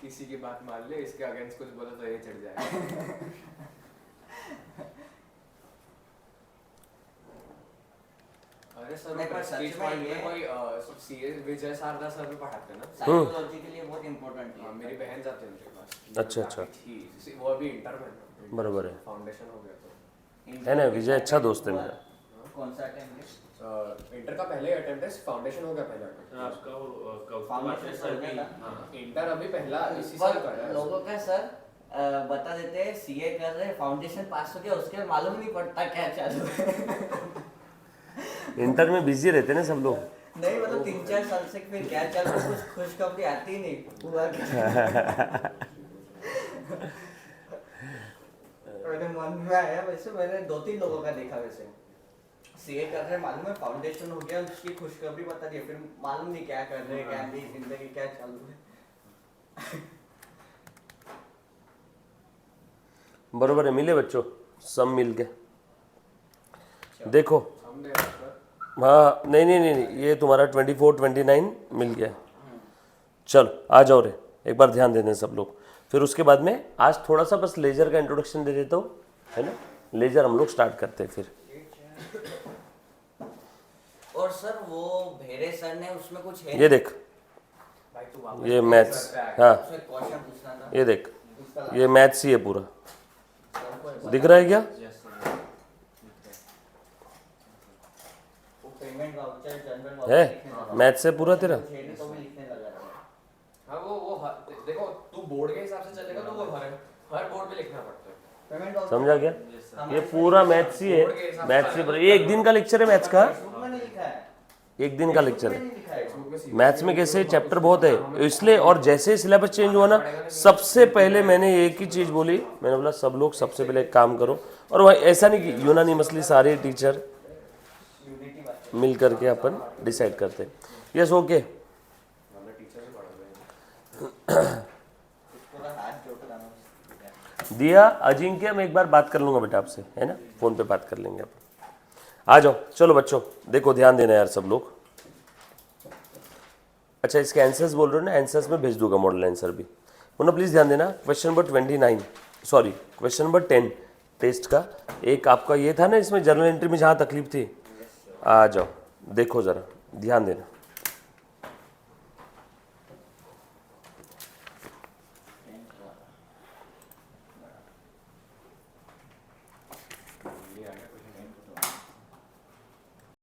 किसी की बात मान ले, इसके अगेंस्ट कुछ बोला तो ये चढ़ जाएगा। अरे सर नहीं, पर सच स्पीच में पॉइंट ये- में कोई सीएस विजय सारदा सर भी पढ़ाते हैं ना। साइकोलॉजी के लिए बहुत इंपॉर्टेंट हाँ, है। मेरी बहन जाती है उनके पास। अच्छा, अच्छा। ठीक, वो अभी इंटर में बराबर है। फाउंडेशन हो गया तो है ना, विजय अच्छा दोस्त है मेरा। कौन सा अटेम्प्ट है? इंटर का पहले अटेम्प्ट है, फाउंडेशन हो गया पहला attempt। आपका वो फाउंडेशन सर हो भी गया था। हाँ, इंटर अभी पहला इसी साल का पर है। लोगों का सर बता देते हैं सीए कर रहे, फाउंडेशन पास हो गया, उसके बाद मालूम नहीं पड़ता क्या चालू है। इंटर में बिजी रहते ना सब लोग। नहीं मतलब 3-4 साल से फिर क्या चालू है, कुछ खुशखबरी आती ही नहीं हुआ क्या। मेरे मन में आया, वैसे मैंने 2-3 लोगों का देखा, वैसे सीए कर रहे मालूम है, फाउंडेशन हो गया, उसकी खुशखबरी बता दी, फिर मालूम नहीं क्या कर रहे, क्या नहीं, जिंदगी क्या चालू है। बराबर है, मिले बच्चों सब मिल के देखो। हम दे रहे हैं सर। हाँ नहीं नहीं नहीं नहीं, ये तुम्हारा 24-29 मिल गया। चलो आ जाओ रे, एक बार ध्यान देने सब लोग। फिर उसके बाद में आज थोड़ा सा बस लेजर का इंट्रोडक्शन दे देता हूँ, है ना। लेजर हम लोग स्टार्ट करते हैं फिर। और सर वो भेरे सर ने उसमें कुछ है, ये देख, भाई तू वापस ये मैथ्स, हाँ उसमें क्वेश्चन पूछना था, ये देख, ये मैथ्स ही है पूरा, दिख रहा है क्या? वो पेमेंट वाउचर, जनरल है वाउचर मैथ्स है पूरा तेरा। तो भी लिखने लगा था। हाँ देखो तू बोर्ड के हिसाब से चलेगा तो वो हर बोर्ड पे लिखना पड़ता है। पेमेंट वाउचर समझा क्या? ये पूरा मैथ्स ही है, मैथ्स से ये एक दिन का लेक्चर है मैथ्स का, बुक में नहीं लिखा है, एक दिन का लेक्चर है। नहीं लिखा है। मैथ्स में कैसे चैप्टर बहुत है इसलिए, और जैसे सिलेबस चेंज हुआ ना, सबसे पहले मैंने एक ही चीज़ बोली, मैंने बोला सब लोग सबसे पहले एक काम करो, और वह ऐसा नहीं कि यूनानी मसली सारे टीचर मिल करके अपन डिसाइड करते। यस ओके, हमने टीचर से पढ़ा है। पूरा हाथ जोड़ लाना। दिया अजिंक्य, मैं एक बार बात कर लूँगा बेटा आपसे, है ना, फ़ोन पे बात कर लेंगे अपन। आ जाओ चलो बच्चों, देखो ध्यान देना यार सब लोग। अच्छा इसके आंसर्स बोल रहे हो ना, आंसर्स में भेज दूंगा मॉडल आंसर भी। मुन्ना प्लीज़ ध्यान देना, question number 29 sorry question number 10 test का एक आपका ये था ना, इसमें जर्नल एंट्री में जहाँ तकलीफ थी, आ जाओ देखो ज़रा ध्यान देना।